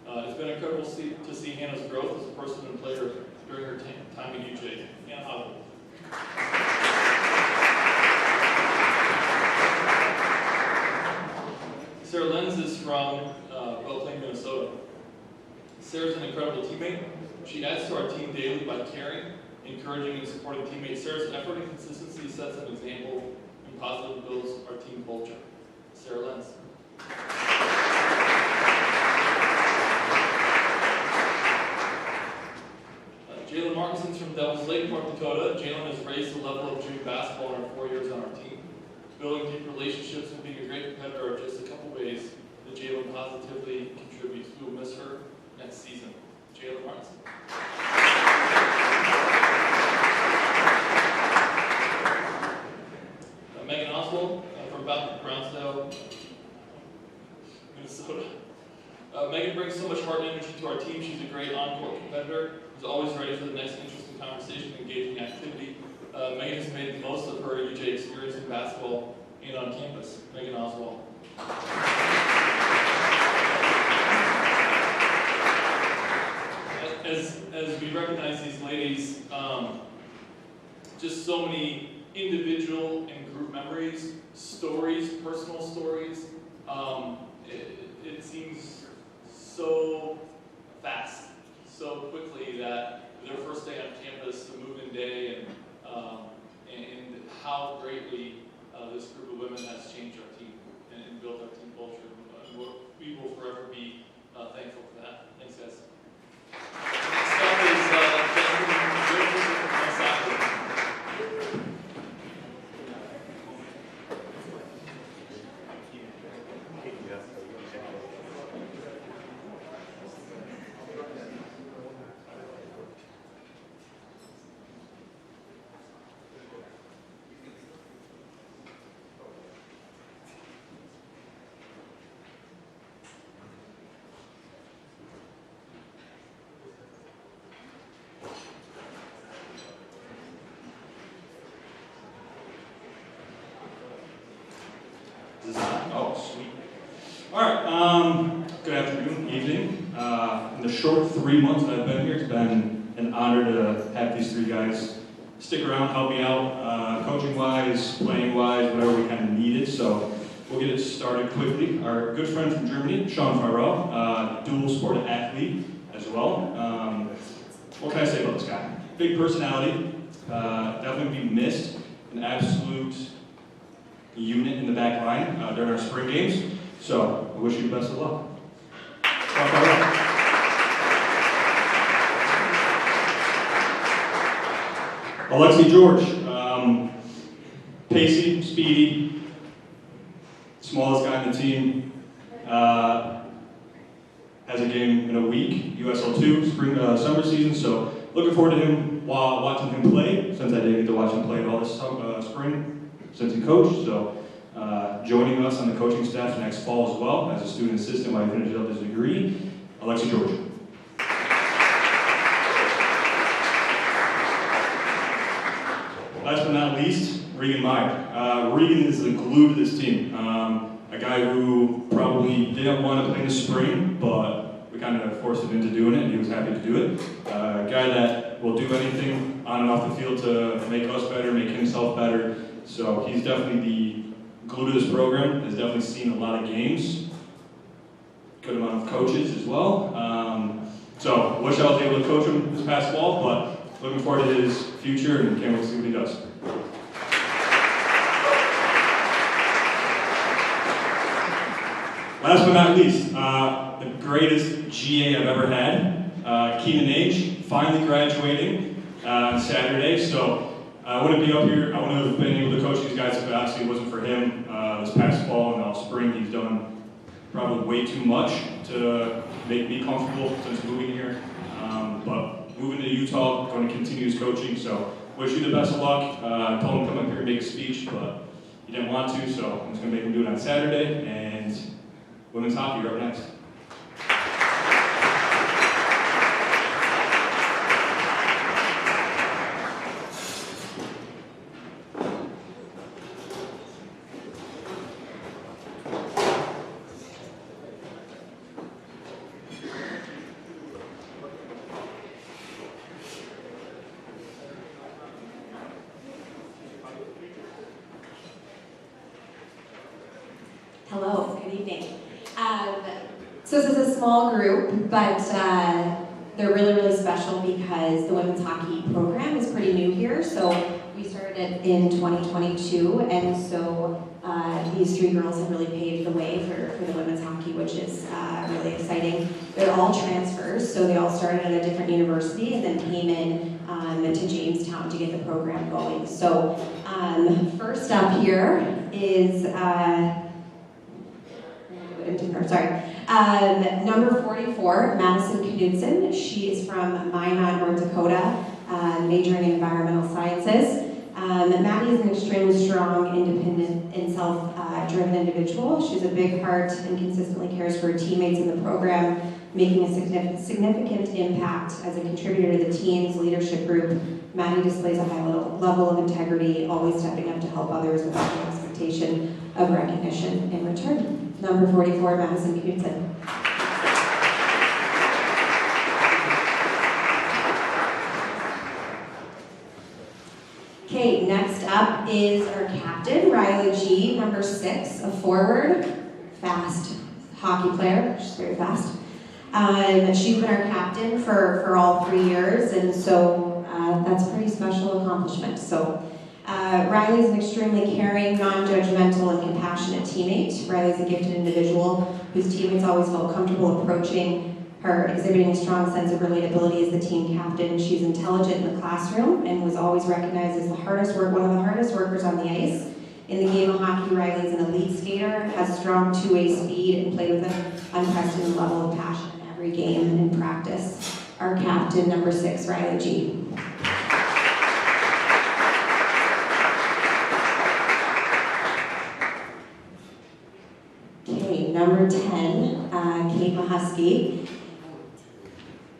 B: It's been incredible to see Hannah's growth as a person and player during her time at UJ. Hannah Howell. Sarah Lenz is from Belle Plaine, Minnesota. Sarah's an incredible teammate. She adds to our team daily by caring, encouraging and supporting teammates. Sarah's effort and consistency sets an example and positively builds our team culture. Sarah Lenz. Jalen Markinson's from Devils Lake, North Dakota. Jalen has raised the level of junior basketball in our 4 years on our team. Building deep relationships and being a great competitor are just a couple ways that Jalen positively contributes. We will miss her next season. Jalen Markinson. Megan Oswald from Brownsville, Minnesota. Megan brings so much heart and energy to our team. She's a great on-court competitor, who's always ready for the next interesting conversation and engaging activity. Megan has made the most of her UJ experience in basketball and on campus. Megan Oswald. As we recognize these ladies, just so many individual and group memories, stories, personal stories. It seems so fast, so quickly that their first day on campus, the move-in day, and how greatly this group of women has changed our team and built our team culture. We will forever be thankful for that. Thanks, guys. Next up is Jennifer from my side.
I: amazing. In the short 3 months that I've been here, it's been an honor to have these three guys stick around, help me out, coaching-wise, playing-wise, whatever we kind of needed. So we'll get it started quickly. Our good friend from Germany, Sean Farrell, dual sport athlete as well. What can I say about this guy? Big personality, definitely be missed. An absolute unit in the back line during our spring games. So I wish you the best of luck. Sean Farrell. Alexi George, pacey, speedy, smallest guy in the team, has a game in a week, USL2, spring, summer season, so looking forward to him watching him play, since I didn't get to watch him play at all this spring, since he coached, so joining us on the coaching staff next fall as well, as a student assistant while he finishes up his degree, Alexi George. Last but not least, Regan Meyer. Regan is the glue to this team. A guy who probably didn't want to play in the spring, but we kind of forced him into doing it, and he was happy to do it. A guy that will do anything on and off the field to make us better, make himself better. So he's definitely the glue to this program. Has definitely seen a lot of games. Good amount of coaches as well. So wish I was able to coach him this past fall, but looking forward to his future and can't wait to see what he does. Last but not least, the greatest GA I've ever had, Keenan Age, finally graduating on Saturday. So I wouldn't be up here, I wouldn't have been able to coach these guys if it obviously wasn't for him. This past fall and now spring, he's done probably way too much to make me comfortable since moving here. But moving to Utah, going to continue his coaching, so wish you the best of luck. Told him to come up here and make a speech, but he didn't want to, so I'm just going to make him do it on Saturday, and women's hockey are up next.
J: Hello, good evening. So this is a small group, but they're really, really special because the women's hockey program is pretty new here. So we started it in 2022, and so these three girls have really paved the way for the women's hockey, which is really exciting. They're all transfers, so they all started at a different university and then came in to Jamestown to get the program going. So first up here is number 44, Madison Knudsen. She is from Minot, North Dakota, majoring in environmental sciences. Maddie is an extremely strong, independent, and self-driven individual. She has a big heart and consistently cares for her teammates in the program, making a significant impact as a contributor to the team's leadership group. Maddie displays a high level of integrity, always stepping up to help others without the expectation of recognition in return. Number 44, Madison Knudsen. Okay, next up is our captain, Riley G, number 6, a forward, fast hockey player. She's very fast. She's been our captain for all 3 years, and so that's a pretty special accomplishment. So Riley's an extremely caring, non-judgmental, and compassionate teammate. Riley's a gifted individual whose teammates always felt comfortable approaching her, exhibiting a strong sense of relatability as the team captain. She's intelligent in the classroom and was always recognized as one of the hardest workers on the ice. In the game of hockey, Riley's an elite skater, has strong two-way speed, and played with an unprecedented level of passion in every game and in practice. Our captain, number 6, Riley G. Okay, number 10, Kate Mahusky.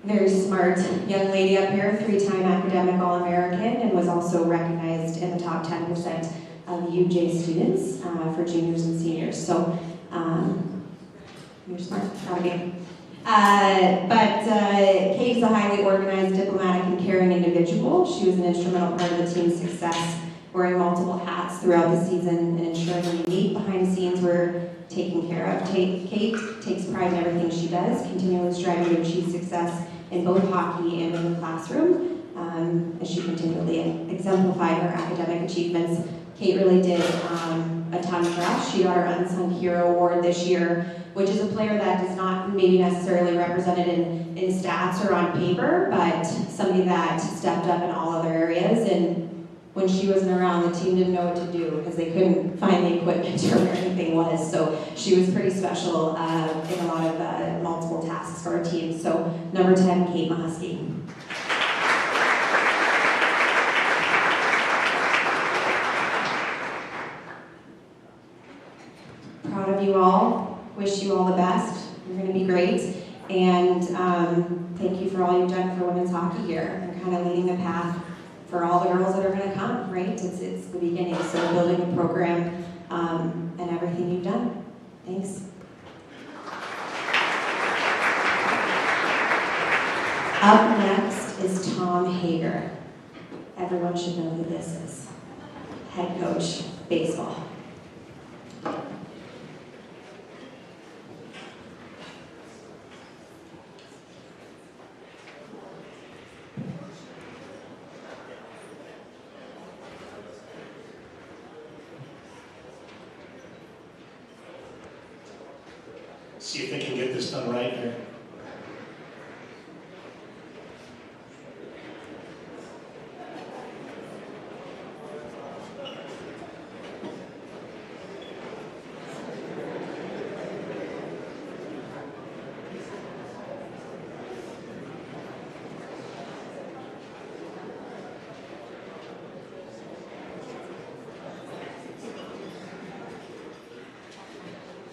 J: Very smart young lady up here, 3-time academic All-American, and was also recognized in the top 10% of UJ students for juniors and seniors. So, you're smart, proud of you. Kate is a highly organized, diplomatic, and caring individual. She was an instrumental part of the team's success, wearing multiple hats throughout the season and ensuring the unique behind the scenes were taken care of. Kate takes pride in everything she does, continually striving to achieve success in both hockey and in the classroom. As she continually exemplified her academic achievements. Kate really did a ton for us. She got our Unsung Hero Award this year, which is a player that is not maybe necessarily represented in stats or on paper, but somebody that stepped up in all other areas. And when she wasn't around, the team didn't know what to do because they couldn't find the equipment or where anything was. So she was pretty special in a lot of multiple tasks for our team. So number 10, Kate Mahusky. Proud of you all. Wish you all the best. You're going to be great. And thank you for all you've done for women's hockey here. You're kind of leading the path for all the girls that are going to come, right? It's the beginning. So building a program and everything you've done. Thanks. Up next is Tom Hager. Everyone should know who this is. Head coach, baseball.
F: See if they can get this done right here.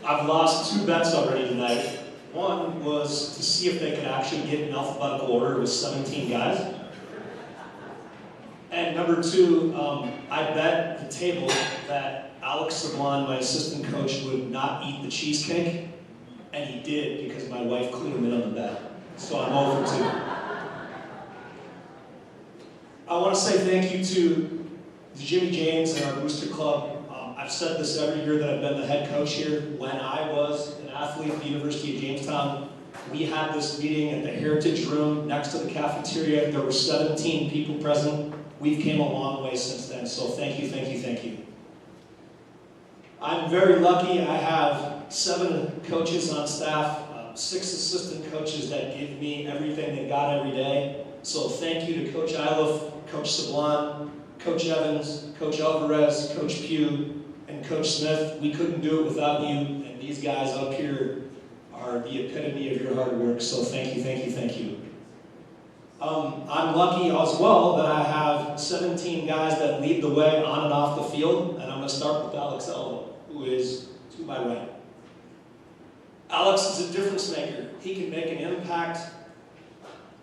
F: I've lost 2 bets already tonight. One was to see if they could actually get in alphabetical order with 17 guys. And number 2, I bet the table that Alex Sablon, my assistant coach, would not eat the cheesecake. And he did because my wife clued him in on the bet. So I'm over 2. I want to say thank you to the Jimmy James and our Booster Club. I've said this every year that I've been the head coach here. When I was an athlete at the University of Jamestown, we had this meeting at the Heritage Room next to the cafeteria. There were 17 people present. We've came a long way since then, so thank you, thank you, thank you. I'm very lucky. I have 7 coaches on staff, 6 assistant coaches that give me everything they got every day. So thank you to Coach Iliff, Coach Sablon, Coach Evans, Coach Alvarez, Coach Pugh, and Coach Smith. We couldn't do it without you, and these guys up here are the epitome of your hard work, so thank you, thank you, thank you. I'm lucky as well that I have 17 guys that lead the way on and off the field, and I'm going to start with Alex Elva, who is to my right. Alex is a difference maker. He can make an impact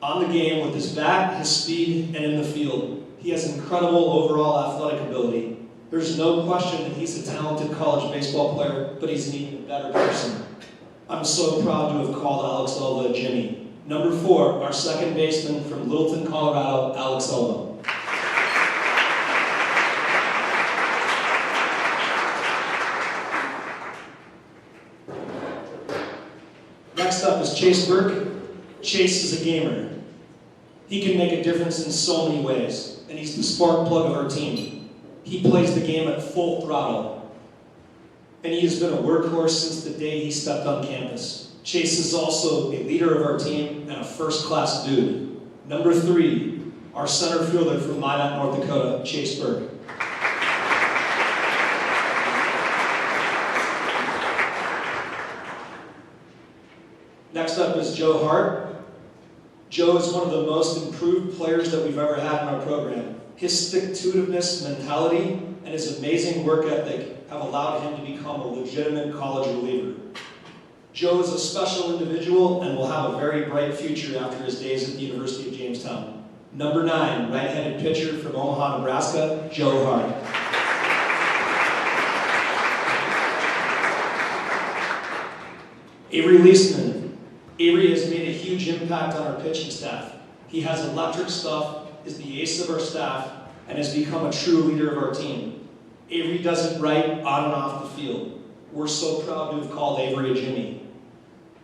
F: on the game with his bat, his speed, and in the field. He has incredible overall athletic ability. There's no question that he's a talented college baseball player, but he's an even better person. I'm so proud to have called Alex Elva Jimmy. Number 4, our second baseman from Littleton, Colorado, Alex Elva. Next up is Chase Burke. Chase is a gamer. He can make a difference in so many ways, and he's the spark plug of our team. He plays the game at full throttle, and he has been a workhorse since the day he stepped on campus. Chase is also a leader of our team and a first-class dude. Number 3, our center fielder from Minot, North Dakota, Chase Burke. Next up is Joe Hart. Joe is one of the most improved players that we've ever had in our program. His stick-to-itiveness mentality and his amazing work ethic have allowed him to become a legitimate college reliever. Joe is a special individual and will have a very bright future after his days at the University of Jamestown. Number 9, right-handed pitcher from Omaha, Nebraska, Joe Hart. Avery Leisman.
K: Avery has made a huge impact on our pitching staff. He has electric stuff, is the ace of our staff, and has become a true leader of our team. Avery does it right on and off the field. We're so proud to have called Avery a Jimmy.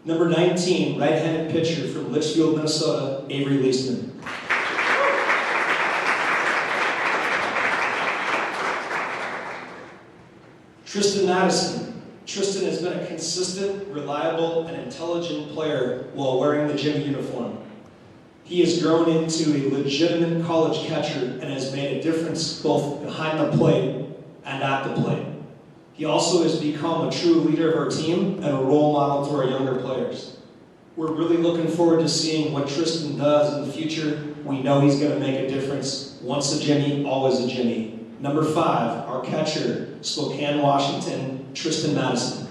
K: Number 19, right-handed pitcher from Litchfield, Minnesota, Avery Leisman. Tristan Madison. Tristan has been a consistent, reliable, and intelligent player while wearing the Jimmy uniform. He has grown into a legitimate college catcher and has made a difference both behind the plate and at the plate. He also has become a true leader of our team and a role model to our younger players. We're really looking forward to seeing what Tristan does in the future. We know he's going to make a difference. Once a Jimmy, always a Jimmy. Number 5, our catcher, Spokane, Washington, Tristan Madison.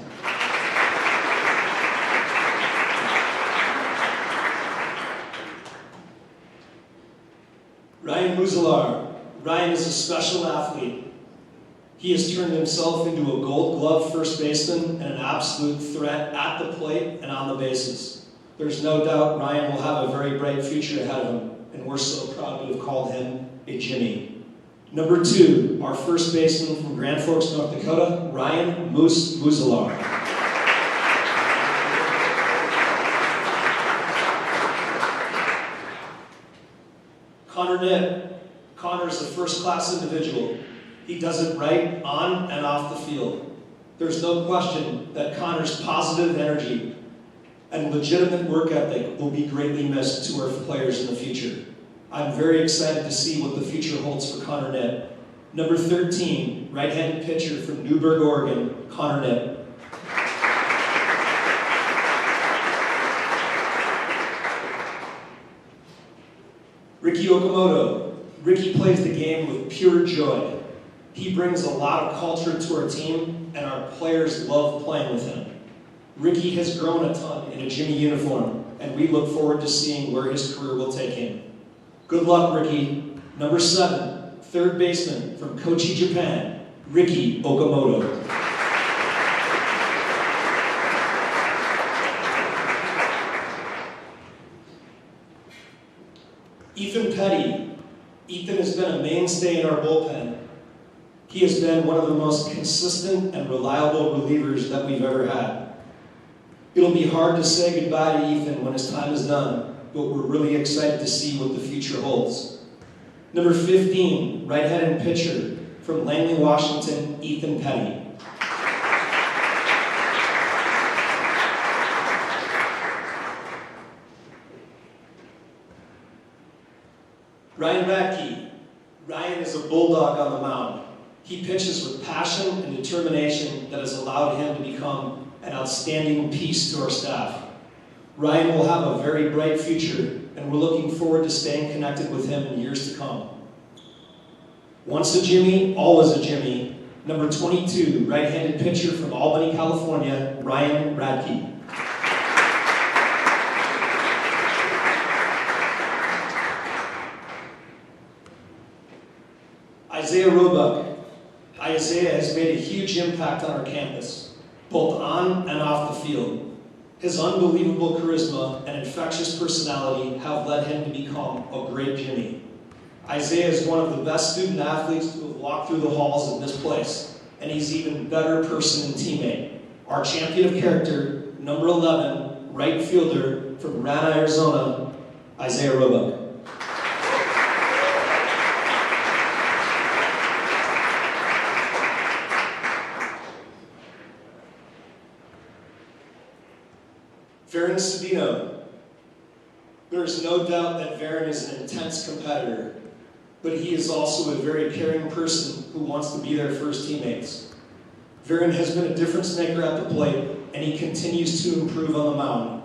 K: Ryan Muzalar. Ryan is a special athlete. He has turned himself into a Gold Glove first baseman and an absolute threat at the plate and on the bases. There's no doubt Ryan will have a very bright future ahead of him, and we're so proud to have called him a Jimmy. Number 2, our first baseman from Grand Forks, North Dakota, Ryan Moose Muzalar. Connor Knitt. Connor is a first-class individual. He does it right on and off the field. There's no question that Connor's positive energy and legitimate work ethic will be greatly missed to our players in the future. I'm very excited to see what the future holds for Connor Knitt. Number 13, right-handed pitcher from Newburgh, Oregon, Connor Knitt. Ricky Okamoto. Ricky plays the game with pure joy. He brings a lot of culture to our team, and our players love playing with him. Ricky has grown a ton in a Jimmy uniform, and we look forward to seeing where his career will take him. Good luck, Ricky. Number 7, third baseman from Kochi, Japan, Ricky Okamoto. Ethan Petty. Ethan has been a mainstay in our bullpen. He has been one of the most consistent and reliable relievers that we've ever had. It'll be hard to say goodbye to Ethan when his time is done, but we're really excited to see what the future holds. Number 15, right-handed pitcher from Langley, Washington, Ethan Petty. Ryan Radke. Ryan is a bulldog on the mound. He pitches with passion and determination that has allowed him to become an outstanding piece to our staff. Ryan will have a very bright future, and we're looking forward to staying connected with him in years to come. Once a Jimmy, always a Jimmy. Number 22, right-handed pitcher from Albany, California, Ryan Radke. Isaiah Roebuck. Isaiah has made a huge impact on our campus, both on and off the field. His unbelievable charisma and infectious personality have led him to become a great Jimmy. Isaiah is one of the best student athletes to have walked through the halls of this place, and he's an even better person and teammate. Our champion of character, number 11, right fielder from Rana, Arizona, Isaiah Roebuck. Varen Sabino. There's no doubt that Varen is an intense competitor, but he is also a very caring person who wants to be there for his teammates. Varen has been a difference maker at the plate, and he continues to improve on the mound.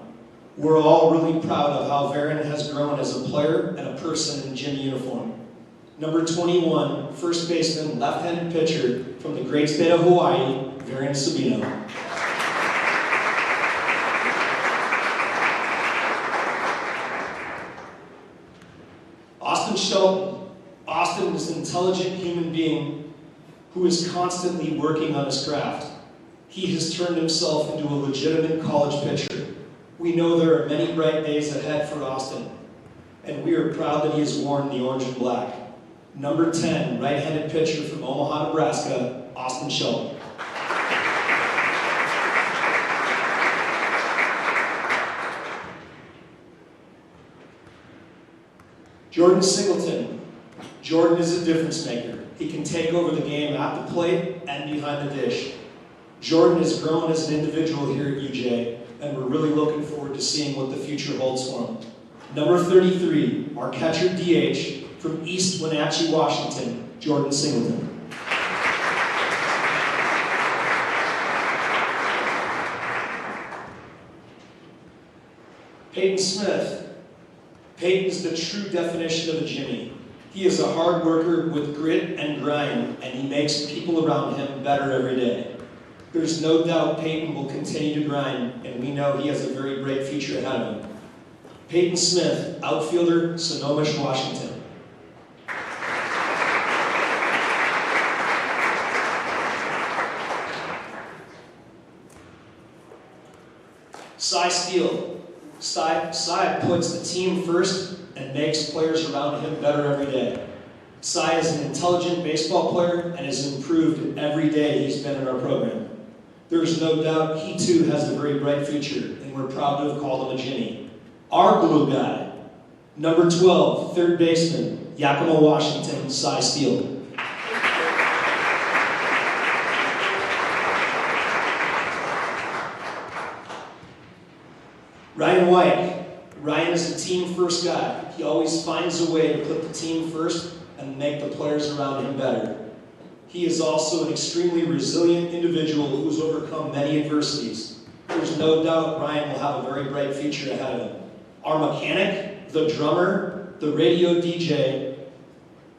K: We're all really proud of how Varen has grown as a player and a person in Jimmy uniform. Number 21, first baseman, left-handed pitcher from the great state of Hawaii, Varen Sabino. Austin Shelton. Austin is an intelligent human being who is constantly working on his craft. He has turned himself into a legitimate college pitcher. We know there are many bright days ahead for Austin, and we are proud that he has worn the orange and black. Number 10, right-handed pitcher from Omaha, Nebraska, Austin Shelton. Jordan Singleton. Jordan is a difference maker. He can take over the game at the plate and behind the dish. Jordan has grown as an individual here at UJ, and we're really looking forward to seeing what the future holds for him. Number 33, our catcher DH from East Wenatchee, Washington, Jordan Singleton. Peyton Smith. Peyton's the true definition of a Jimmy. He is a hard worker with grit and grind, and he makes people around him better every day. There's no doubt Peyton will continue to grind, and we know he has a very bright future ahead of him. Peyton Smith, outfielder, Sonoma, Washington. Cy Steele. Cy puts the team first and makes players around him better every day. Cy is an intelligent baseball player and has improved every day he's been in our program. There is no doubt he too has a very bright future, and we're proud to have called him a Jimmy. Our glue guy, number 12, third baseman, Yakima, Washington, Cy Steele. Ryan White. Ryan is a team first guy. He always finds a way to put the team first and make the players around him better. He is also an extremely resilient individual who's overcome many adversities. There's no doubt Ryan will have a very bright future ahead of him. Our mechanic, the drummer, the radio DJ,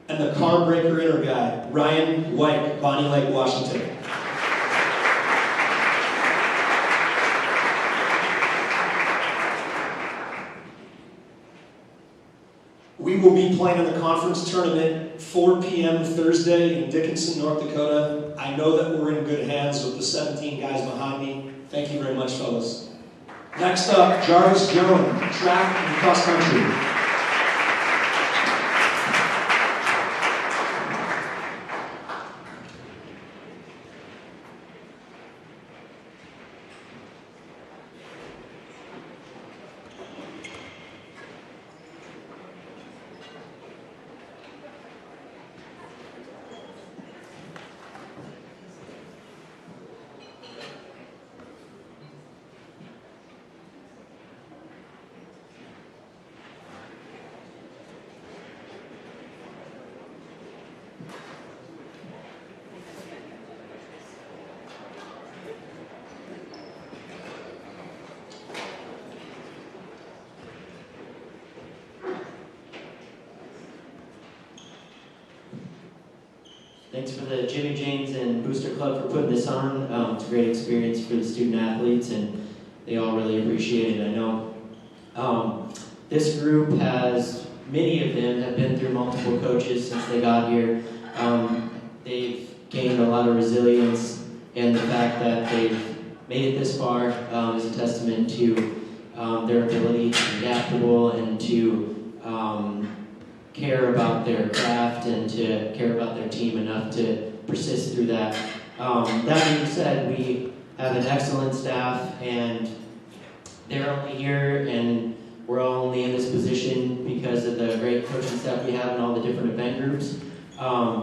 K: and the car breaker inner guy, Ryan White, Bonnie Lake, Washington. We will be playing in the conference tournament 4 p.m. Thursday in Dickinson, North Dakota. I know that we're in good hands with the 17 guys behind me. Thank you very much, fellas. Next up, Jarvis Jones, track and cross country.
L: Thanks for the Jimmy James and Booster Club for putting this on. It's a great experience for the student athletes, and they all really appreciate it, I know. This group has, many of them have been through multiple coaches since they got here. They've gained a lot of resilience, and the fact that they've made it this far is a testament to their ability to be adaptable and to care about their craft and to care about their team enough to persist through that. That being said, we have an excellent staff, and they're only here, and we're all only in this position because of the great coaching staff we have and all the different event groups.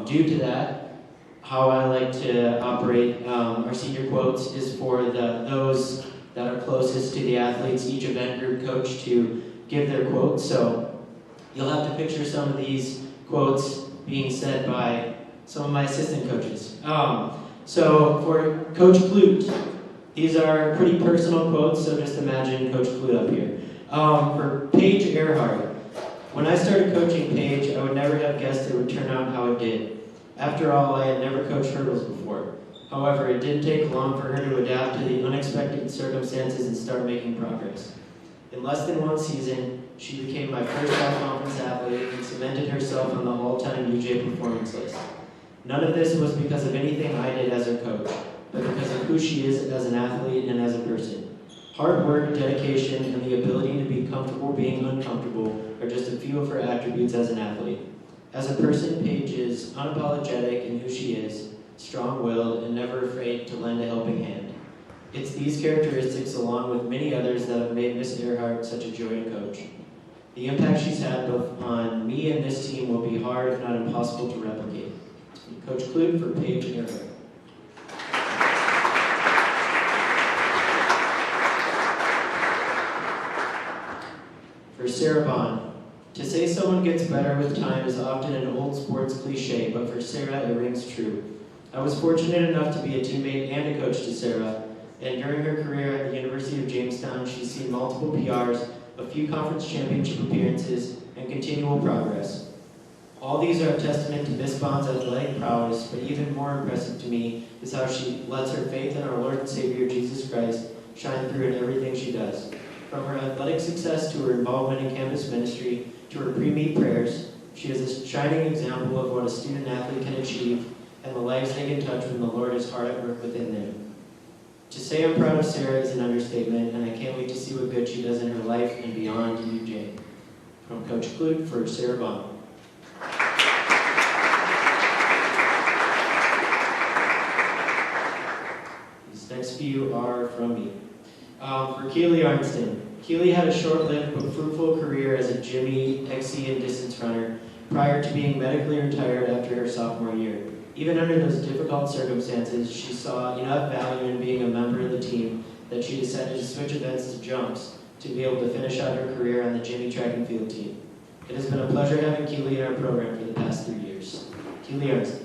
L: Due to that, how I like to operate our senior quotes is for those that are closest to the athletes, each event group coach, to give their quotes. So you'll have to picture some of these quotes being said by some of my assistant coaches. So for Coach Clute, these are pretty personal quotes, so just imagine Coach Clute up here. For Paige Earhart, when I started coaching Paige, I would never have guessed it would turn out how it did. After all, I had never coached hurdles before. However, it didn't take long for her to adapt to the unexpected circumstances and start making progress. In less than one season, she became my first all-conference athlete and cemented herself on the all-time UJ performance list. None of this was because of anything I did as her coach, but because of who she is as an athlete and as a person. Hard work, dedication, and the ability to be comfortable being uncomfortable are just a few of her attributes as an athlete. As a person, Paige is unapologetic in who she is, strong-willed, and never afraid to lend a helping hand. It's these characteristics, along with many others, that have made Miss Earhart such a joy to coach. The impact she's had both on me and this team will be hard, if not impossible, to replicate. Coach Kluge for Paige Earhart. For Sarah Bond, to say someone gets better with time is often an old sports cliche, but for Sarah it rings true. I was fortunate enough to be a teammate and a coach to Sarah, and during her career at the University of Jamestown, she's seen multiple PRs, a few conference championship appearances, and continual progress. All these are a testament to Miss Bond's athletic prowess, but even more impressive to me is how she lets her faith in our Lord and Savior Jesus Christ shine through in everything she does. From her athletic success to her involvement in campus ministry to her pre-meet prayers, she is a shining example of what a student athlete can achieve and the lives they can touch when the Lord is hard at work within them. To say I'm proud of Sarah is an understatement, and I can't wait to see what good she does in her life and beyond UJ. From Coach Kluge for Sarah Bond. These next few are from me. For Keely Arnston. Keely had a short-lived but fruitful career as a Jimmy, XC, and distance runner prior to being medically retired after her sophomore year. Even under those difficult circumstances, she saw enough value in being a member of the team that she decided to switch events to jumps to be able to finish out her career on the Jimmy track and field team. It has been a pleasure having Keely in our program for the past 3 years. Keely Arnston.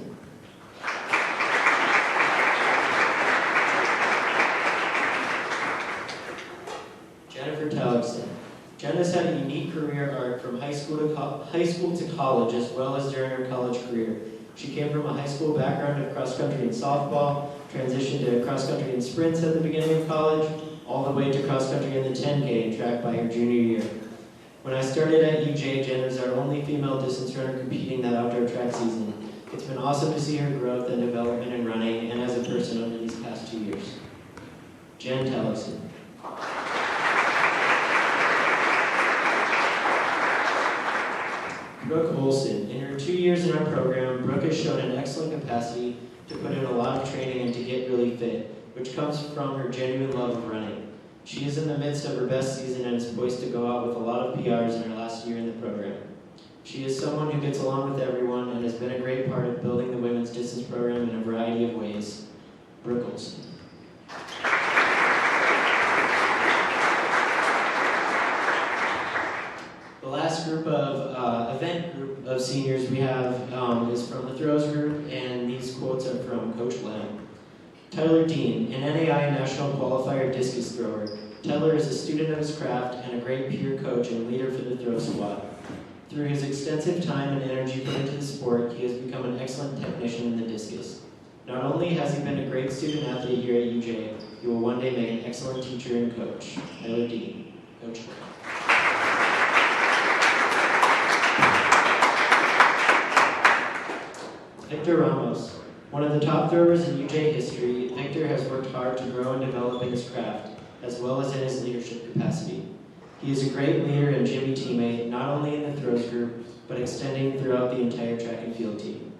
L: Jennifer Talixson. Jen has had a unique career arc from high school to college, as well as during her college career. She came from a high school background of cross country and softball, transitioned to cross country and sprints at the beginning of college, all the way to cross country in the 10K and track by her junior year. When I started at UJ, Jen was our only female distance runner competing that outdoor track season. It's been awesome to see her growth and development in running and as a person over these past 2 years. Jen Talixson. Brooke Olson. In her 2 years in our program, Brooke has shown an excellent capacity to put in a lot of training and to get really fit, which comes from her genuine love of running. She is in the midst of her best season and is poised to go out with a lot of PRs in her last year in the program. She is someone who gets along with everyone and has been a great part of building the women's distance program in a variety of ways. Brooke Olson. The last event group of seniors we have is from the throws group, and these quotes are from Coach Lamb. Tyler Dean, an NAI National Qualifier discus thrower. Tyler is a student of his craft and a great peer coach and leader for the throw squad. Through his extensive time and energy put into the sport, he has become an excellent technician in the discus. Not only has he been a great student athlete here at UJ, he will one day make an excellent teacher and coach. Tyler Dean, Coach Lamb. Victor Ramos. One of the top throwers in UJ history, Victor has worked hard to grow and develop in his craft, as well as in his leadership capacity. He is a great leader and Jimmy teammate, not only in the throws group, but extending throughout the entire track and field team.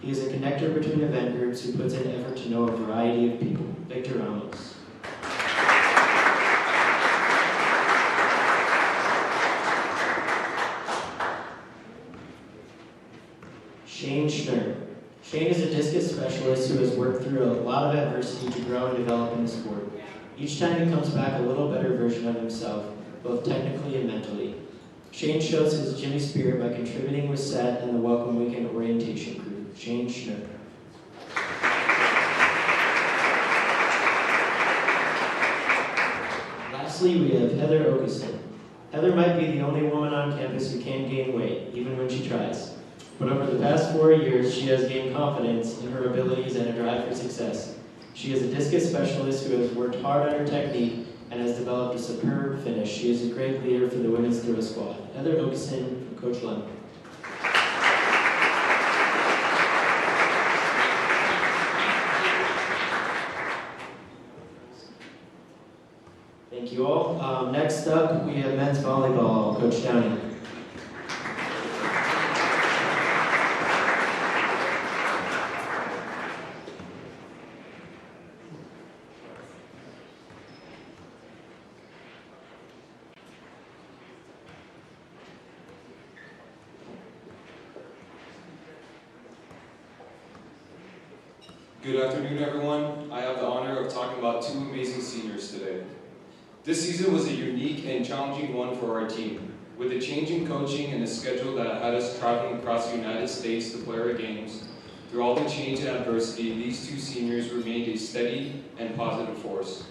L: He is a connector between event groups who puts in effort to know a variety of people. Victor Ramos. Shane Schnurr. Shane is a discus specialist who has worked through a lot of adversity to grow and develop in the sport. Each time he comes back a little better version of himself, both technically and mentally. Shane shows his Jimmy spirit by contributing with SET and the Welcome Weekend orientation crew. Shane Schnurr. Lastly, we have Heather Okeson. Heather might be the only woman on campus who can't gain weight, even when she tries. But over the past 4 years, she has gained confidence in her abilities and a drive for success. She is a discus specialist who has worked hard on her technique and has developed a superb finish. She is a great leader for the women's throw squad. Heather Okeson from Coach Lund. Thank you Will. Next up, we have men's volleyball. Coach Downey.
M: Good afternoon, everyone. I have the honor of talking about two amazing seniors today. This season was a unique and challenging one for our team. With the change in coaching and a schedule that had us traveling across the United States to play our games, through all the change and adversity, these two seniors remained a steady and positive force.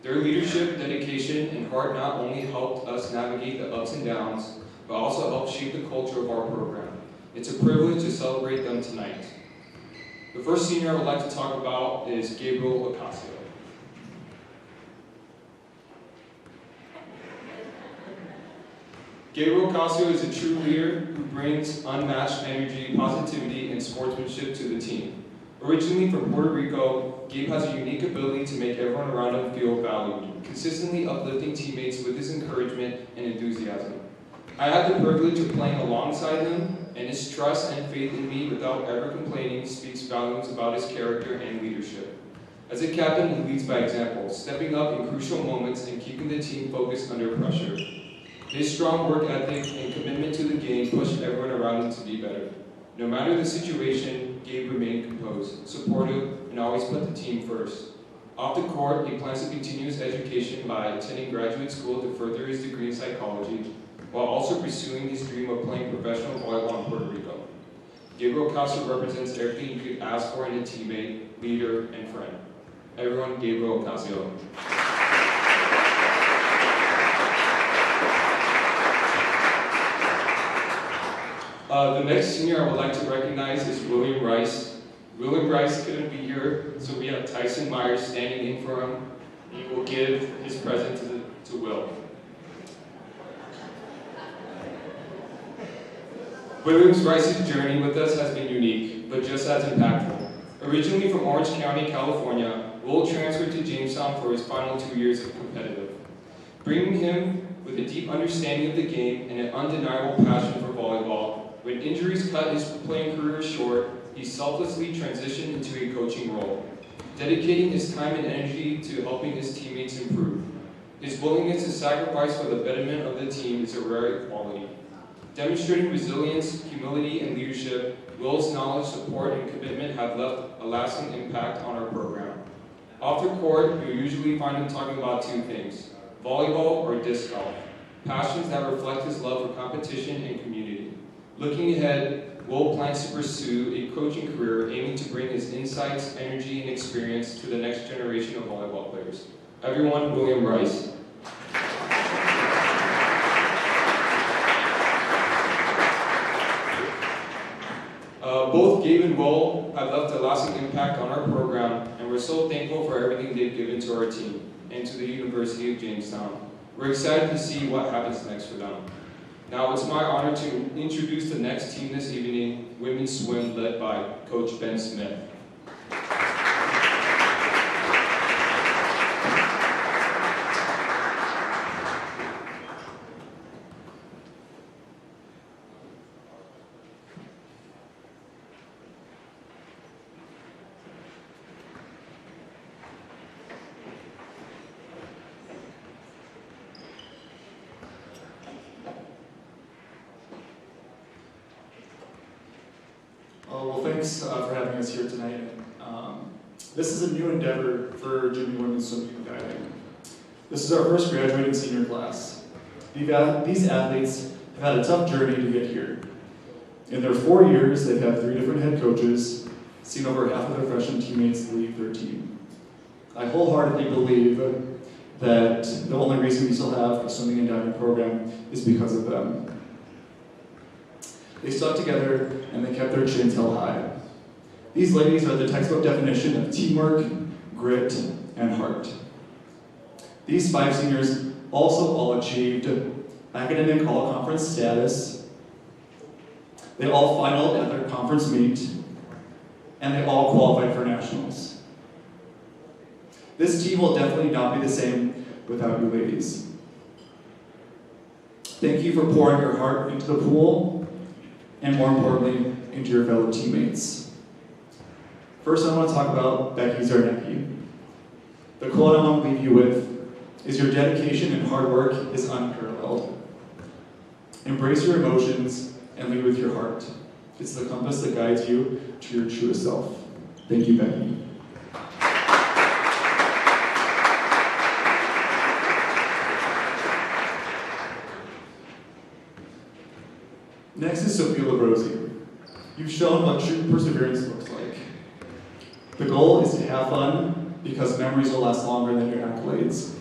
M: Their leadership, dedication, and heart not only helped us navigate the ups and downs, but also helped shape the culture of our program. It's a privilege to celebrate them tonight. The first senior I would like to talk about is Gabriel Ocasio. Gabriel Ocasio is a true leader who brings unmatched energy, positivity, and sportsmanship to the team. Originally from Puerto Rico, Gabe has a unique ability to make everyone around him feel valued, consistently uplifting teammates with his encouragement and enthusiasm. I had the privilege of playing alongside him, and his trust and faith in me without ever complaining speaks volumes about his character and leadership. As a captain, he leads by example, stepping up in crucial moments and keeping the team focused under pressure. His strong work ethic and commitment to the game pushed everyone around him to be better. No matter the situation, Gabe remained composed, supportive, and always put the team first. Off the court, he plans to continue his education by attending graduate school to further his degree in psychology, while also pursuing his dream of playing professional volleyball in Puerto Rico. Gabriel Ocasio represents everything you could ask for in a teammate, leader, and friend. Everyone, Gabriel Ocasio. The next senior I would like to recognize is William Rice. William Rice couldn't be here, so we have Tyson Myers standing in for him. He will give his present to Will. William Rice's journey with us has been unique, but just as impactful. Originally from Orange County, California, Will transferred to Jamestown for his final 2 years of competitive, bringing him with a deep understanding of the game and an undeniable passion for volleyball. When injuries cut his playing career short, he selflessly transitioned into a coaching role, dedicating his time and energy to helping his teammates improve. His willingness to sacrifice for the betterment of the team is a rare quality. Demonstrating resilience, humility, and leadership, Will's knowledge, support, and commitment have left a lasting impact on our program. Off the court, you'll usually find him talking about two things: volleyball or disc golf, passions that reflect his love for competition and community. Looking ahead, Will plans to pursue a coaching career aiming to bring his insights, energy, and experience to the next generation of volleyball players. Everyone, William Rice. Both Gabe and Will have left a lasting impact on our program, and we're so thankful for everything they've given to our team and to the University of Jamestown. We're excited to see what happens next for them. Now it's my honor to introduce the next team this evening, women's swim, led by Coach Ben Smith.
N: Well, thanks for having us here tonight. This is a new endeavor for Junior Women's Swimming and Diving. This is our first graduating senior class. These athletes have had a tough journey to get here. In their 4 years, they've had 3 different head coaches, seen over half of their freshman teammates leave their team. I wholeheartedly believe that the only reason we still have a swimming and diving program is because of them. They stuck together and they kept their chins held high. These ladies are the textbook definition of teamwork, grit, and heart. These 5 seniors also all achieved academic all-conference status. They all finaled at their conference meet, and they all qualified for nationals. This team will definitely not be the same without you ladies. Thank you for pouring your heart into the pool, and more importantly, into your fellow teammates. First, I want to talk about Becky Zarnecki. The quote I want to leave you with is your dedication and hard work is unparalleled. Embrace your emotions and lead with your heart. It's the compass that guides you to your truest self. Thank you, Becky. Next is Sophia Labrosi. You've shown what true perseverance looks like. The goal is to have fun because memories will last longer than your accolades.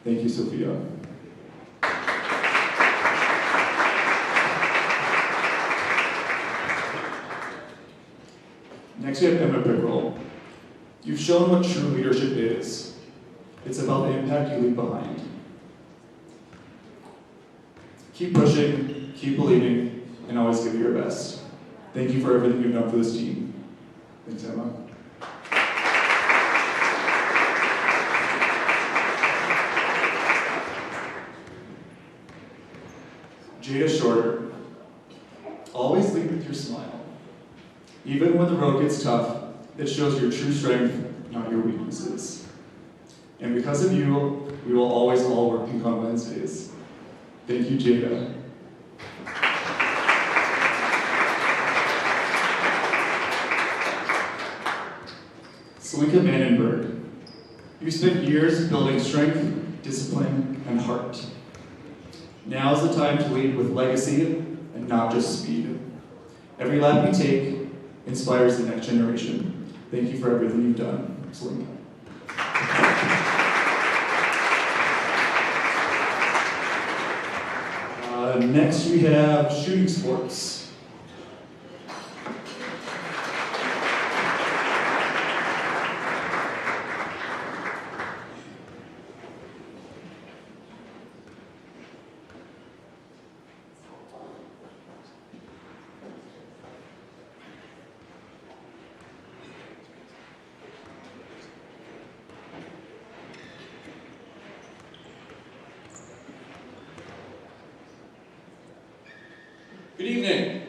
N: Thank you, Sophia. Next we have Emma Pickrell. You've shown what true leadership is. It's about the impact you leave behind. Keep pushing, keep believing, and always give it your best. Thank you for everything you've done for this team. Thanks, Emma. Jada Shorter. Always lead with your smile. Even when the road gets tough, it shows your true strength, not your weaknesses. And because of you, we will always all work pink on Wednesdays. Thank you, Jada. Selinka Vandenberg. You spent years building strength, discipline, and heart. Now is the time to lead with legacy and not just speed. Every lap you take inspires the next generation. Thank you for everything you've done, Selinka. Next we have shooting sports.
O: Good evening.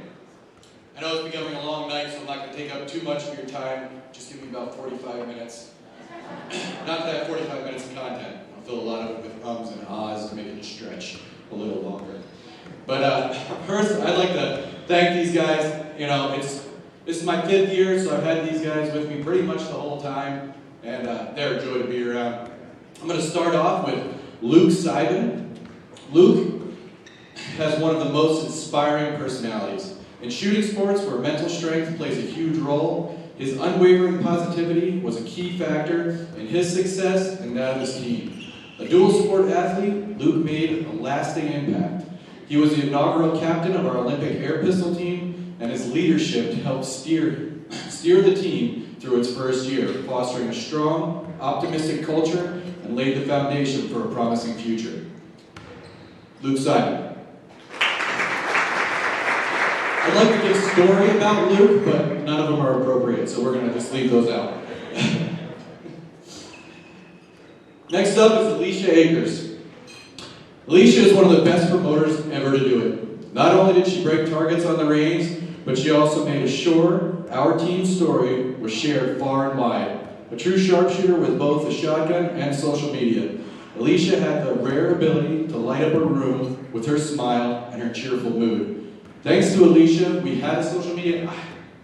O: I know it's becoming a long night, so I'm not going to take up too much of your time. Just give me about 45 minutes. Not that I have 45 minutes of content. I'll fill a lot of it with ums and ahs to make it stretch a little longer. But first, I'd like to thank these guys. You know, this is my 5th year, so I've had these guys with me pretty much the whole time, and they're a joy to be around. I'm going to start off with Luke Seibin. Luke has one of the most inspiring personalities. In shooting sports, where mental strength plays a huge role, his unwavering positivity was a key factor in his success and that of his team. A dual sport athlete, Luke made a lasting impact. He was the inaugural captain of our Olympic air pistol team, and his leadership helped steer the team through its first year, fostering a strong, optimistic culture and laid the foundation for a promising future. Luke Seibin. I'd like to give a story about Luke, but none of them are appropriate, so we're going to just leave those out. Next up is Alicia Akers. Alicia is one of the best promoters ever to do it. Not only did she break targets on the reins, but she also made sure our team's story was shared far and wide. A true sharpshooter with both a shotgun and social media. Alicia had the rare ability to light up a room with her smile and her cheerful mood. Thanks to Alicia, we had a social media.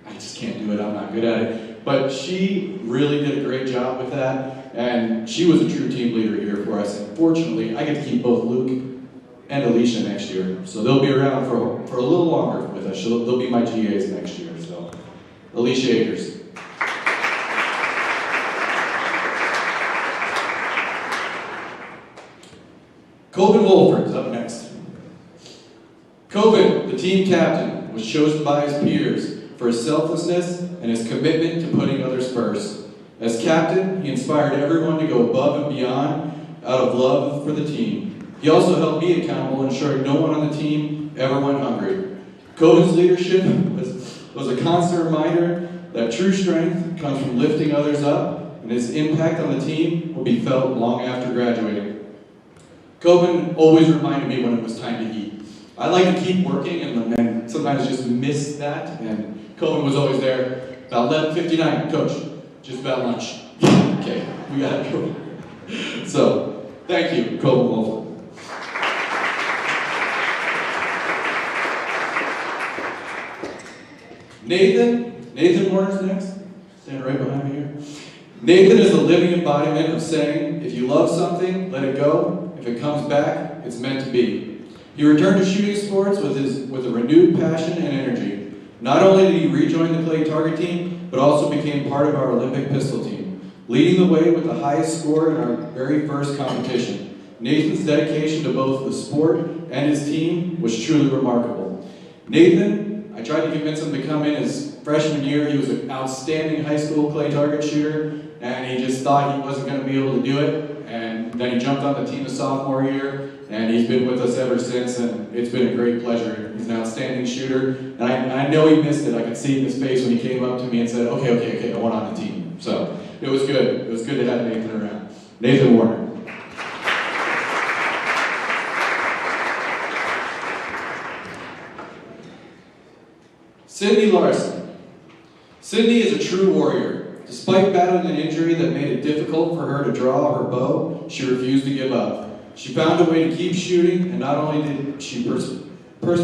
O: I just can't do it, I'm not good at it. But she really did a great job with that, and she was a true team leader here for us. And fortunately, I get to keep both Luke and Alicia next year. So they'll be around for a little longer with us. They'll be my GAs next year. So, Alicia Akers. Coben Wolford's up next. Coben, the team captain, was chosen by his peers for his selflessness and his commitment to putting others first. As captain, he inspired everyone to go above and beyond out of love for the team. He also held me accountable, ensuring no one on the team ever went hungry. Coben's leadership was a constant reminder that true strength comes from lifting others up, and his impact on the team will be felt long after graduating.
G: Coben always reminded me when it was time to eat. I like to keep working and sometimes just miss that, and Coben was always there. About 11:59, Coach, just about lunch. Okay, we gotta go. So, thank you, Coben Wolf. Nathan Warner's next. Stand right behind me here. Nathan is a living embodiment of saying, if you love something, let it go. If it comes back, it's meant to be. He returned to shooting sports with a renewed passion and energy. Not only did he rejoin the clay target team, but also became part of our Olympic pistol team, leading the way with the highest score in our very first competition. Nathan's dedication to both the sport and his team was truly remarkable. Nathan, I tried to convince him to come in his freshman year. He was an outstanding high school clay target shooter, and he just thought he wasn't going to be able to do it. And then he jumped on the team the sophomore year, and he's been with us ever since, and it's been a great pleasure. He's an outstanding shooter, and I know he missed it. I could see it in his face when he came up to me and said, okay, I want on the team. So it was good. It was good to have Nathan around. Nathan Warner. Sydney Larson. Sydney is a true warrior. Despite battling an injury that made it difficult for her to draw her bow, she refused to give up. She found a way to keep shooting, and not only did she persist, but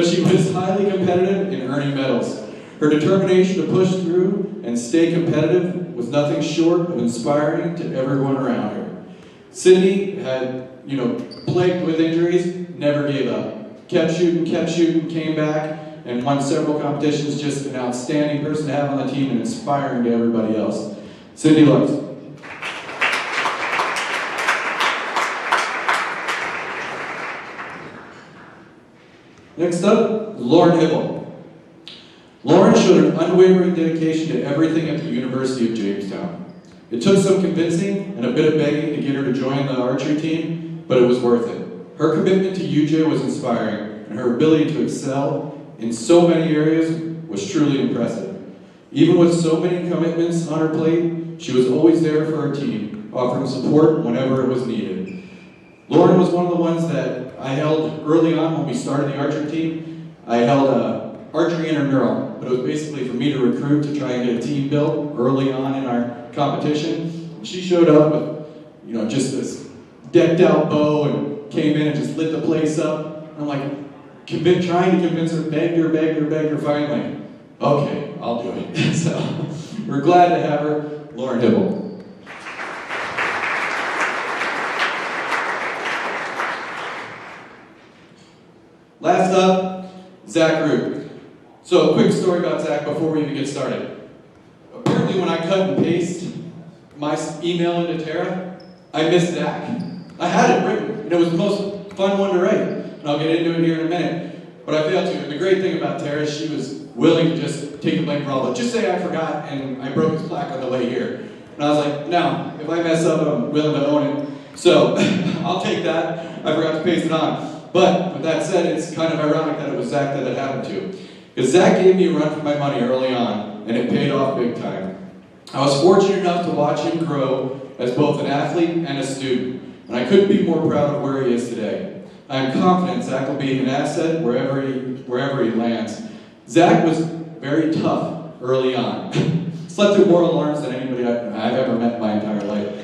G: she was highly competitive in earning medals. Her determination to push through and stay competitive was nothing short of inspiring to everyone around her. Sydney had, plagued with injuries, never gave up. Kept shooting, came back, and won several competitions. Just an outstanding person to have on the team and inspiring to everybody else. Sydney Larson. Next up, Lauren Hibble. Lauren showed an unwavering dedication to everything at the University of Jamestown. It took some convincing and a bit of begging to get her to join the archery team, but it was worth it. Her commitment to UJ was inspiring, and her ability to excel in so many areas was truly impressive. Even with so many commitments on her plate, she was always there for her team, offering support whenever it was needed. Lauren was one of the ones that I held early on when we started the archery team. I held archery intramural, but it was basically for me to recruit to try and get a team built early on in our competition. And she showed up with, just this decked out bow and came in and just lit the place up. I'm like, trying to convince her, begged her, finally. Okay, I'll do it. So, we're glad to have her, Lauren Hibble. Last up, Zach Root. So, a quick story about Zach before we even get started. Apparently, when I cut and paste my email into Tara, I missed Zach. I had it written, and it was the most fun one to write. And I'll get into it here in a minute. But I failed to. And the great thing about Tara is she was willing to just take the blame for all of it. Just say I forgot and I broke his plaque on the way here. And I was like, no, if I mess up, I'm willing to own it. So I'll take that. I forgot to paste it on. But with that said, it's kind of ironic that it was Zach that it happened to. Because Zach gave me a run for my money early on, and it paid off big time. I was fortunate enough to watch him grow as both an athlete and a student. And I couldn't be more proud of where he is today. I am confident Zach will be an asset wherever he lands. Zach was very tough early on. Slept through more alarms than anybody I've ever met in my entire life.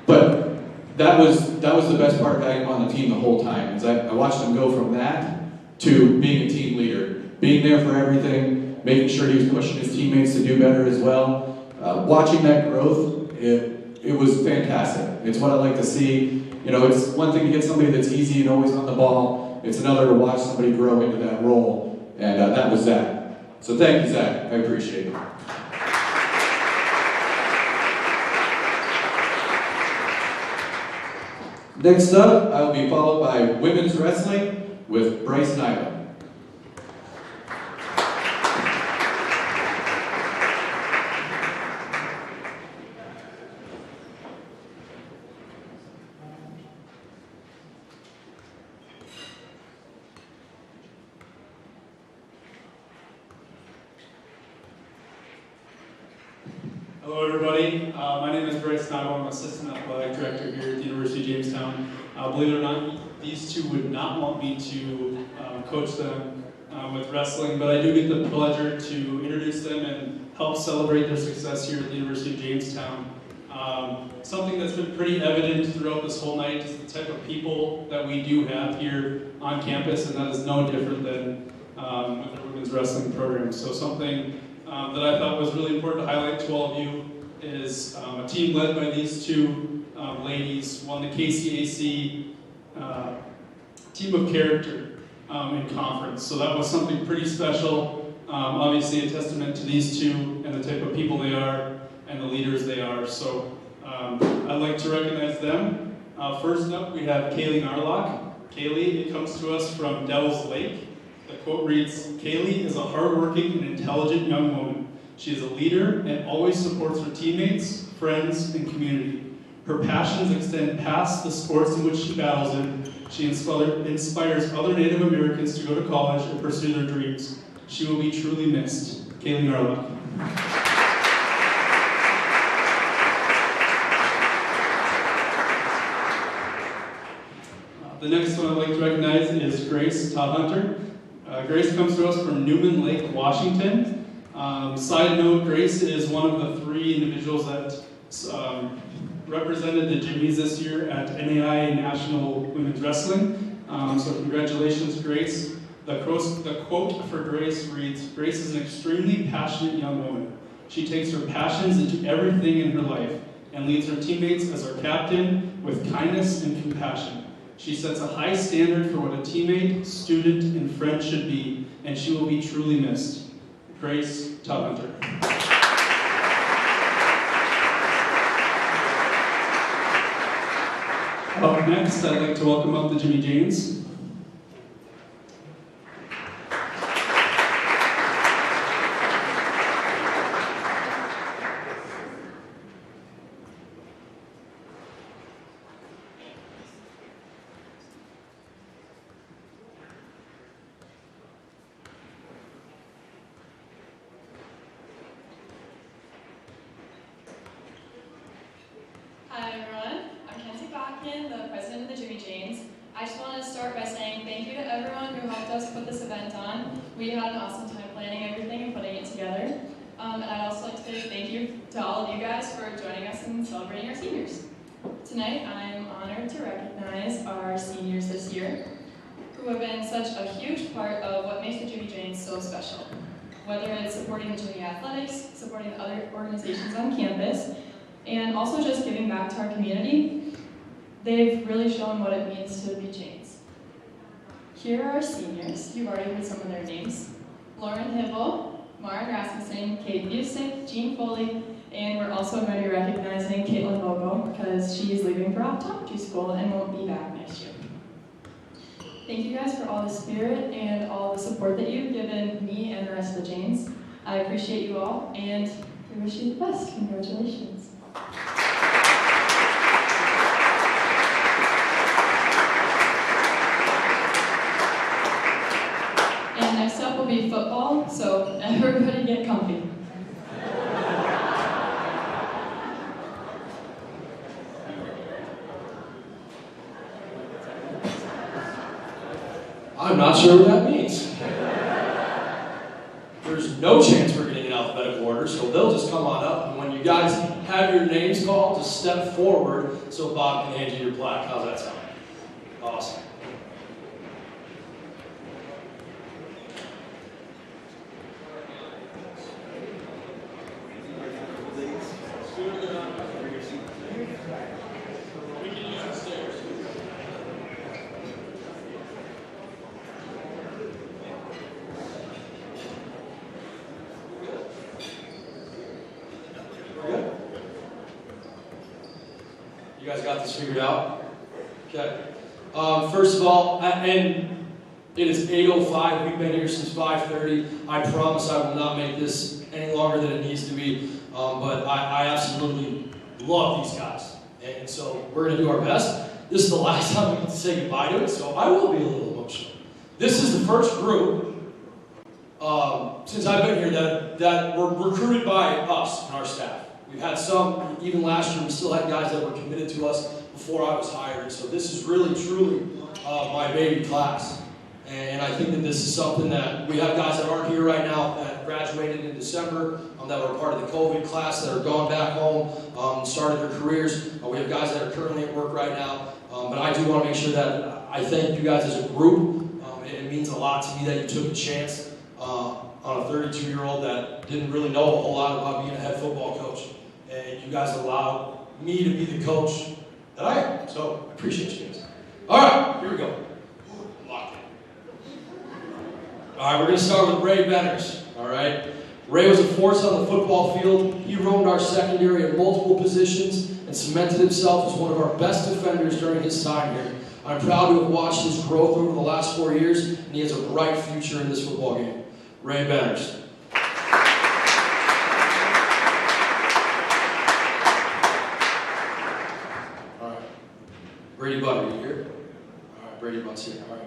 G: But that was the best part of having him on the team the whole time. Is I watched him go from that to being a team leader, being there for everything, making sure he was pushing his teammates to do better as well. Watching that growth, it was fantastic. It's what I like to see. It's one thing to get somebody that's easy and always on the ball. It's another to watch somebody grow into that role. And that was Zach. So thank you, Zach. I appreciate it. Next up, I will be followed by women's wrestling with Bryce Nyla.
N: Hello, everybody. My name is Bryce Nago. I'm Assistant Athletic Director here at the University of Jamestown. Believe it or not, these two would not want me to coach them with wrestling, but I do get the pleasure to introduce them and help celebrate their success here at the University of Jamestown. Something that's been pretty evident throughout this whole night is the type of people that we do have here on campus, and that is no different than with our women's wrestling program. So something that I thought was really important to highlight to all of you is a team led by these two ladies won the KCAC Team of Character in conference. So that was something pretty special. Obviously a testament to these two and the type of people they are and the leaders they are. So I'd like to recognize them. First up, we have Kaylee Narlock. Kaylee, it comes to us from Devils Lake. The quote reads, "Kaylee is a hardworking and intelligent young woman. She is a leader and always supports her teammates, friends, and community. Her passions extend past the sports in which she battles in. She inspires other Native Americans to go to college and pursue their dreams. She will be truly missed." Kaylee Narlock. The next one I'd like to recognize is Grace Todhunter. Grace comes to us from Newman Lake, Washington. Side note, Grace is one of the 3 individuals that represented the Jimmies this year at NAI National Women's Wrestling. So congratulations, Grace. The quote for Grace reads, "Grace is an extremely passionate young woman. She takes her passions into everything in her life and leads her teammates as her captain with kindness and compassion. She sets a high standard for what a teammate, student, and friend should be, and she will be truly missed." Grace Todhunter. Up next, I'd like to welcome up the Jimmy Janes.
P: Hi everyone, I'm Kenzie Bachman, the president of the Jimmy Janes. I just want to start by saying thank you to everyone who helped us put this event on. We had an awesome time planning everything and putting it together. And I'd also like to say thank you to all of you guys for joining us in celebrating our seniors. Tonight I'm honored to recognize our seniors this year, who have been such a huge part of what makes the Jimmy Janes so special. Whether it's supporting the Jimmy Athletics, supporting the other organizations on campus, and also just giving back to our community, they've really shown what it means to be Janes. Here are our seniors. You've already heard some of their names. Lauren Hibble, Mara Rasmussen, Kate Busick, Jean Foley, and we're also going to be recognizing Caitlin Bogo because she's leaving for optometry school and won't be back next year. Thank you guys for all the spirit and all the support that you've given me and the rest of the Janes. I appreciate you all, and we wish you the best. Congratulations. And next up will be football, so everybody get comfy.
B: I'm not sure what that means. There's no chance we're getting in alphabetical order, so they'll just come on up, and when you guys have your names called, just step forward so Bob can hand you your plaque. How's that sound? Awesome. You guys got this figured out? Okay. First of all, and it is 8:05. We've been here since 5:30. I promise I will not make this any longer than it needs to be. But I absolutely love these guys. And so we're going to do our best. This is the last time we get to say goodbye to it, so I will be a little emotional. This is the first group since I've been here that were recruited by us and our staff.
K: We've had some, even last year, we still had guys that were committed to us before I was hired. So this is really, truly my baby class. And I think that this is something that we have guys that aren't here right now that graduated in December, that were part of the COVID class, that are gone back home, started their careers. We have guys that are currently at work right now. But I do want to make sure that I thank you guys as a group. It means a lot to me that you took a chance on a 32-year-old that didn't really know a whole lot about being a head football coach. And you guys allowed me to be the coach that I am. So I appreciate you guys. All right, here we go. Locked in. All right, we're going to start with Ray Benners. All right. Ray was a force on the football field. He roamed our secondary at multiple positions and cemented himself as one of our best defenders during his time here. I'm proud to have watched his growth over the last 4 years, and he has a bright future in this football game. Ray Benners. All right. Brady Butt, are you here? All right, Brady Butt's here. All right.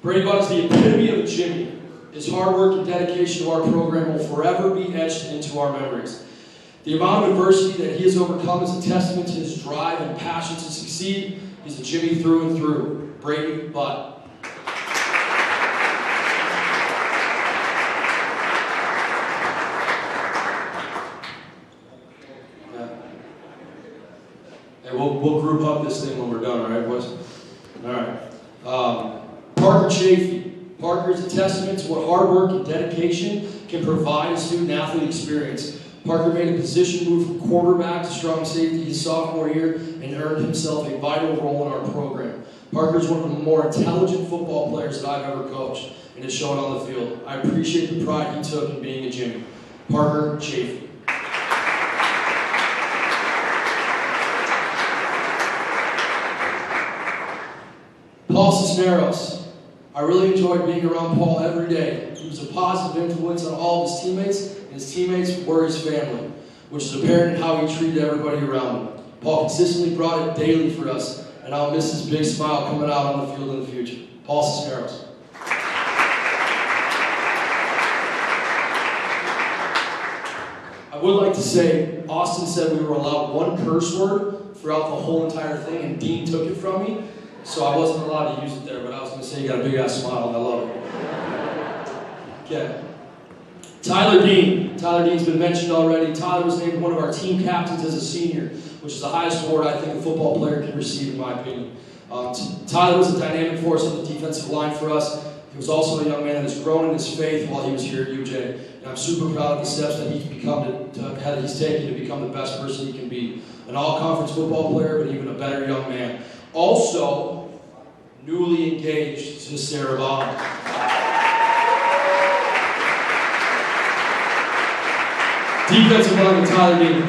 K: Brady Butt is the epitome of a Jimmy. His hard work and dedication to our program will forever be etched into our memories. The amount of adversity that he has overcome is a testament to his drive and passion to succeed. He's a Jimmy through and through. Brady Butt. Yeah. Hey, we'll group up this thing when we're done, all right, boys? All right. Parker Chafee. Parker is a testament to what hard work and dedication can provide a student-athlete experience. Parker made a position move from quarterback to strong safety his sophomore year and earned himself a vital role in our program. Parker is one of the more intelligent football players that I've ever coached, and it showed on the field. I appreciate the pride he took in being a Jimmy. Parker Chafee. Paul Cisneros. I really enjoyed being around Paul every day. He was a positive influence on all of his teammates, and his teammates were his family, which is apparent in how he treated everybody around him. Paul consistently brought it daily for us, and I'll miss his big smile coming out on the field in the future. Paul Cisneros. I would like to say, Austin said we were allowed one curse word throughout the whole entire thing, and Dean took it from me. So I wasn't allowed to use it there, but I was going to say you got a big-ass smile, and I love it. Okay. Tyler Dean. Tyler Dean's been mentioned already. Tyler was named one of our team captains as a senior, which is the highest award I think a football player can receive, in my opinion. Tyler was a dynamic force on the defensive line for us. He was also a young man that has grown in his faith while he was here at UJ. And I'm super proud of the steps that he's taken to become the best person he can be. An all-conference football player, but even a better young man. Also, newly engaged to Sarah Bond. Defensive lineman Tyler Dean.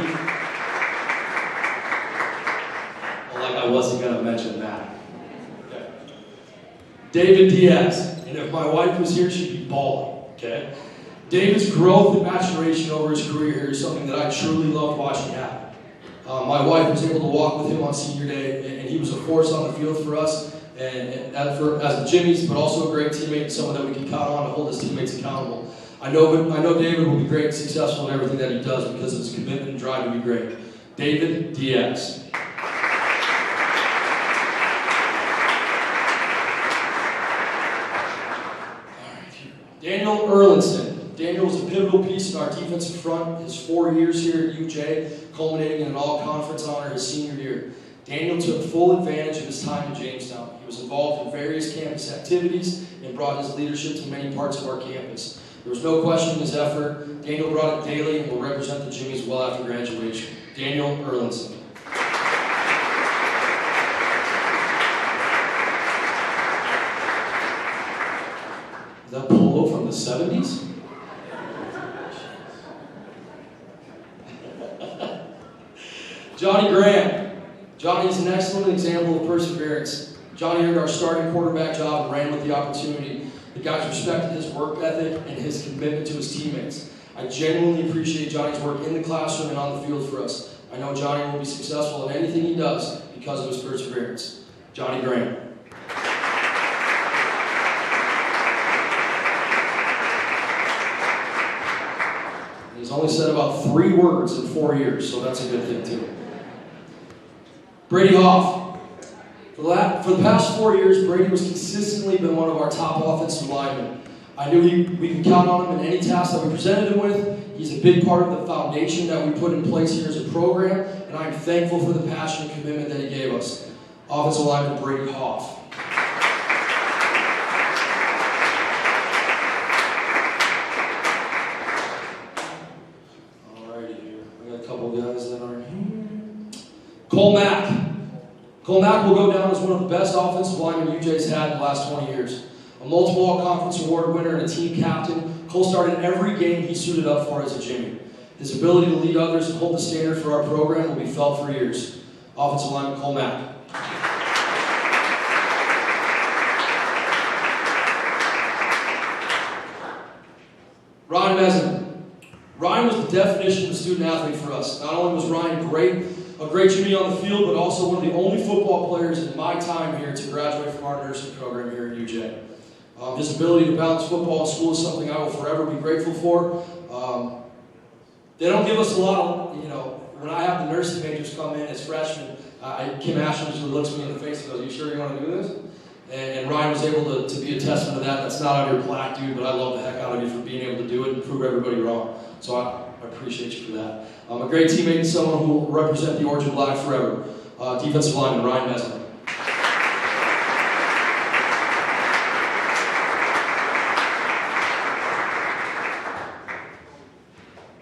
K: Well, like I wasn't going to mention that. Okay. David Diaz. And if my wife was here, she'd be bawling. Okay? David's growth and maturation over his career here is something that I truly loved watching happen. My wife was able to walk with him on senior day, and he was a force on the field for us, and as the Jimmies, but also a great teammate, and someone that we can count on to hold his teammates accountable. I know David will be great and successful in everything that he does because of his commitment and drive to be great. David Diaz. Daniel Erlinson. Daniel was a pivotal piece in our defensive front his 4 years here at UJ, culminating in an all-conference honor his senior year. Daniel took full advantage of his time in Jamestown. He was involved in various campus activities and brought his leadership to many parts of our campus. There was no question in his effort. Daniel brought it daily and will represent the Jimmies well after graduation. Daniel Erlinson. Is that polo from the 70s? Johnny Graham. Johnny is an excellent example of perseverance. Johnny earned our starting quarterback job and ran with the opportunity. The guys respected his work ethic and his commitment to his teammates. I genuinely appreciate Johnny's work in the classroom and on the field for us. I know Johnny will be successful in anything he does because of his perseverance. Johnny Graham. His
Q: He's only said about 3 words in 4 years, so that's a good thing too. Brady Hoff. For the past 4 years, Brady was consistently been one of our top offensive linemen. I knew we could count on him in any task that we presented him with. He's a big part of the foundation that we put in place here as a program, and I'm thankful for the passion and commitment that he gave us. Offensive lineman Brady Hoff. Alrighty here. We got a couple guys that are here. Cole Mack. Cole Mack will go down as one of the best offensive linemen UJ's had in the last 20 years. A multiple all-conference award winner and a team captain, Cole started every game he suited up for as a Jimmy. His ability to lead others and hold the standard for our program will be felt for years. Offensive lineman Cole Mack. Ryan Messon. Ryan was the definition of a student athlete for us. Not only was Ryan a great Jimmy on the field, but also one of the only football players in my time here to graduate from our nursing program here at UJ. His ability to balance football and school is something I will forever be grateful for. They don't give us a lot of, when I have the nursing majors come in as freshmen, Kim Ashland just looks me in the face and goes, "You sure you want to do this?" And Ryan was able to be a testament to that. That's not on your plaque, dude, but I love the heck out of you for being able to do it and prove everybody wrong. So I appreciate you for that. A great teammate and someone who will represent the Orange and Black forever. Defensive lineman Ryan Messon.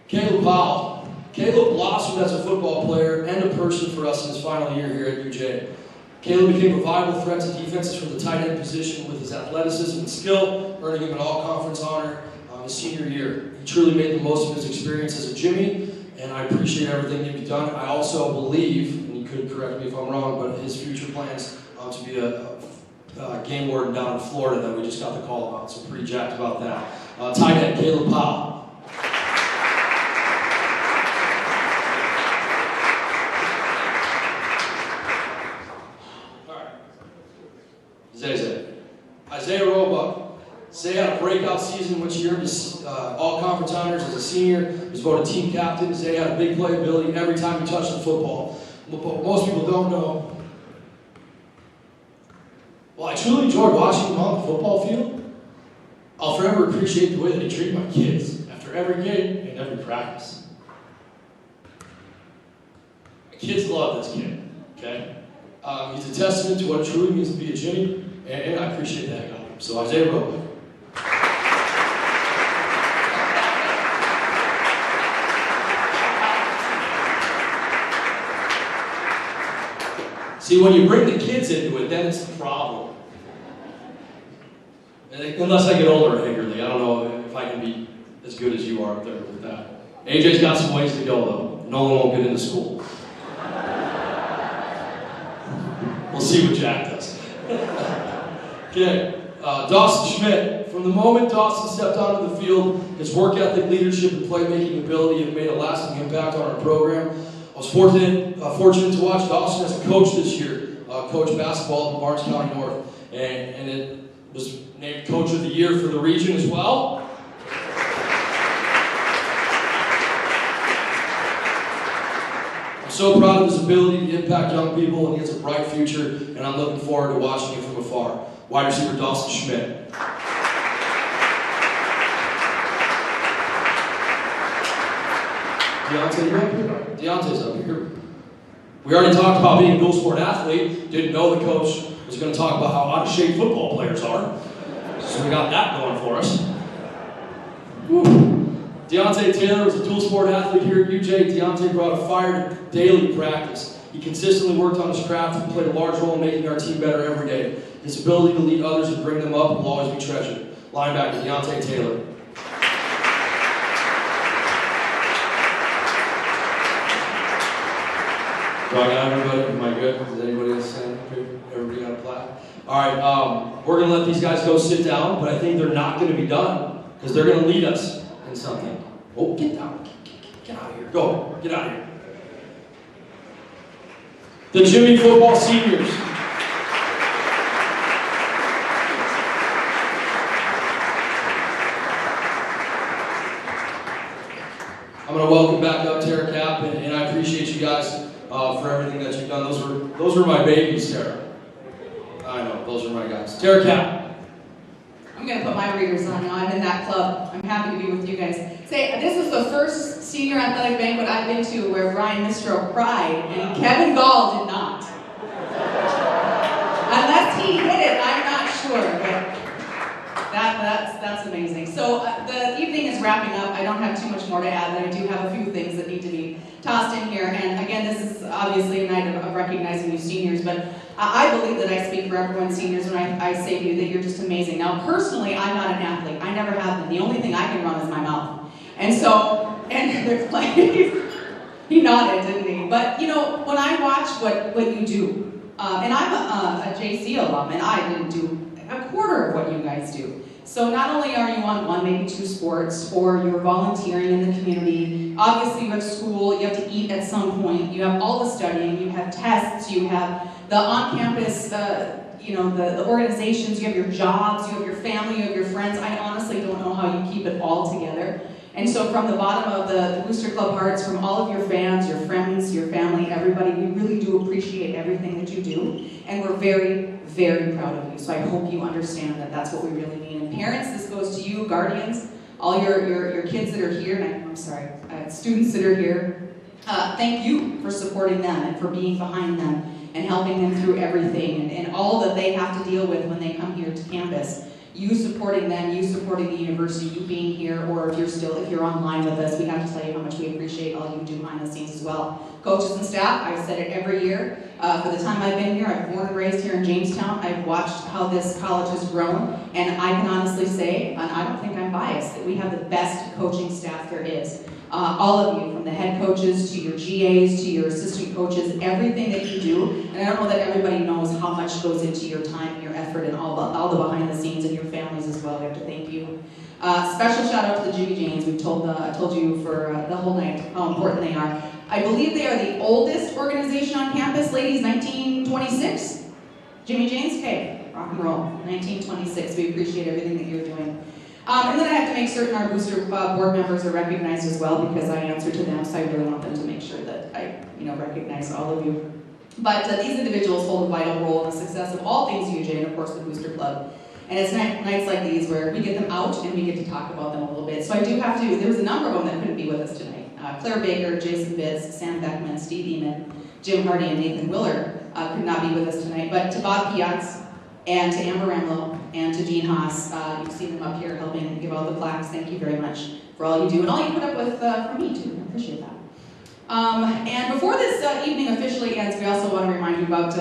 Q: Caleb Powell. Caleb blossomed as a football player and a person for us in his final year here at UJ. Caleb became a viable threat to defenses from the tight end position with his athleticism and skill, earning him an all-conference honor his senior year. He truly made the most of his experience as a Jimmy, and I appreciate everything that he's done. I also believe, and you could correct me if I'm wrong, but his future plans to be a game warden down in Florida that we just got the call about, so pretty jacked about that. Tight end, Caleb Powell. Isaiah Roebuck. Isaiah had a breakout season in which he earned his all-conference honors as a senior. He was voted team captain. Isaiah had a big playability every time he touched the football. But most people don't know. Well, I truly enjoyed watching him on the football field. I'll forever appreciate the way that he treated my kids after every game and every practice. My kids love this kid, okay? He's a testament to what it truly means to be a Jimmy. And I appreciate that heck out of him. So Isaiah Roebuck. See, when you bring the kids into it, then it's the problem. Unless I get older, Higgerly. I don't know if I can be as good as you are up there with that. AJ's got some ways to go, though. No one won't get into school. We'll see what Jack does. Okay, Dawson Schmidt. From the moment Dawson stepped onto the field, his work ethic, leadership, and playmaking ability have made a lasting impact on our program. I was fortunate to watch Dawson as a coach this year, coach basketball at Barnes County North, and it was named Coach of the Year for the region as well. I'm so proud of his ability to impact young people, and he has a bright future, and I'm looking forward to watching him from afar. Wide receiver Dawson Schmidt. Deontay, you up here? Deontay's up here. We already talked about being a dual sport athlete. Didn't know the coach was going to talk about how out of shape football players are. So we got that going for us. Whew. Deontay Taylor was a dual sport athlete here at UJ. Deontay brought a fire to daily practice. He consistently worked on his craft and played a large role in making our team better every day. His ability to lead others and bring them up will always be treasured. Linebacker Deontay Taylor. Do I got everybody? Am I good? Is anybody else saying everybody got a plaque? All right, we're going to let these guys go sit down, but I think they're not going to be done because they're going to lead us in something. Oh, get down. Get out of here. Go. Get out of here. The Jimmy football seniors. Those were my babies, Tara. I know, those are my guys. Tara Cap.
R: I'm going to put my readers on now. I'm in that club. I'm happy to be with you guys. Say, this is the first senior athletic banquet I've been to where Ryan Mistro cried and Kevin Gall did not. Unless he hit it, I'm not sure. But that's amazing. So the evening is wrapping up. I don't have too much more to add, but I do have a few things that need to be tossed in here. And again, this is obviously a night of recognizing you seniors, but I believe that I speak for everyone seniors when I say to you that you're just amazing. Now, personally, I'm not an athlete. I never have been. The only thing I can run is my mouth. And so, and there's plenty. He nodded, didn't he? But, you know, when I watch what you do, and I'm a JC alum, and I didn't do a quarter of what you guys do. So not only are you on one, maybe two sports, or you're volunteering in the community, obviously you have school, you have to eat at some point, you have all the studying, you have tests, you have the on-campus, you know, the organizations, you have your jobs, you have your family, you have your friends. I honestly don't know how you keep it all together. And so from the bottom of the Booster Club hearts, from all of your fans, your friends, your family, everybody, we really do appreciate everything that you do. And we're very, very proud of you. So I hope you understand that that's what we really mean. And parents, this goes to you, guardians, all your kids that are here, and I'm sorry, students that are here. Thank you for supporting them and for being behind them and helping them through everything and all that they have to deal with when they come here to campus. You supporting them, you supporting the university, you being here, or if you're online with us, we have to tell you how much we appreciate all you do behind the scenes as well. Coaches and staff, I've said it every year. For the time I've been here, I've born and raised here in Jamestown. I've watched how this college has grown, and I can honestly say, and I don't think I'm biased, that we have the best coaching staff there is. All of you, from the head coaches to your GAs to your assistant coaches, everything that you do, and I don't know that everybody knows how much goes into your time and your effort and all the behind the scenes and your families as well. We have to thank you. Special shout out to the Jimmy Janes. We've I told you for the whole night how important they are. I believe they are the oldest organization on campus, ladies, 1926? Jimmy Janes? Okay, rock and roll, 1926. We appreciate everything that you're doing. And then I have to make certain our booster board members are recognized as well because I answer to them, so I really want them to make sure that I recognize all of you. But these individuals hold a vital role in the success of all things UJ and of course the Booster Club. And it's nights like these where we get them out and we get to talk about them a little bit. So I do have to, there was a number of them that couldn't be with us tonight. Claire Baker, Jason Bitts, Sam Beckman, Steve Eamon, Jim Hardy, and Nathan Willard could not be with us tonight. But to Bob Piatz, and to Amber Ramlow, and to Dean Haas, you've seen them up here helping give out the plaques. Thank you very much for all you do, and all you put up with for me too. I appreciate that. And before this evening officially ends, we also want to remind you about,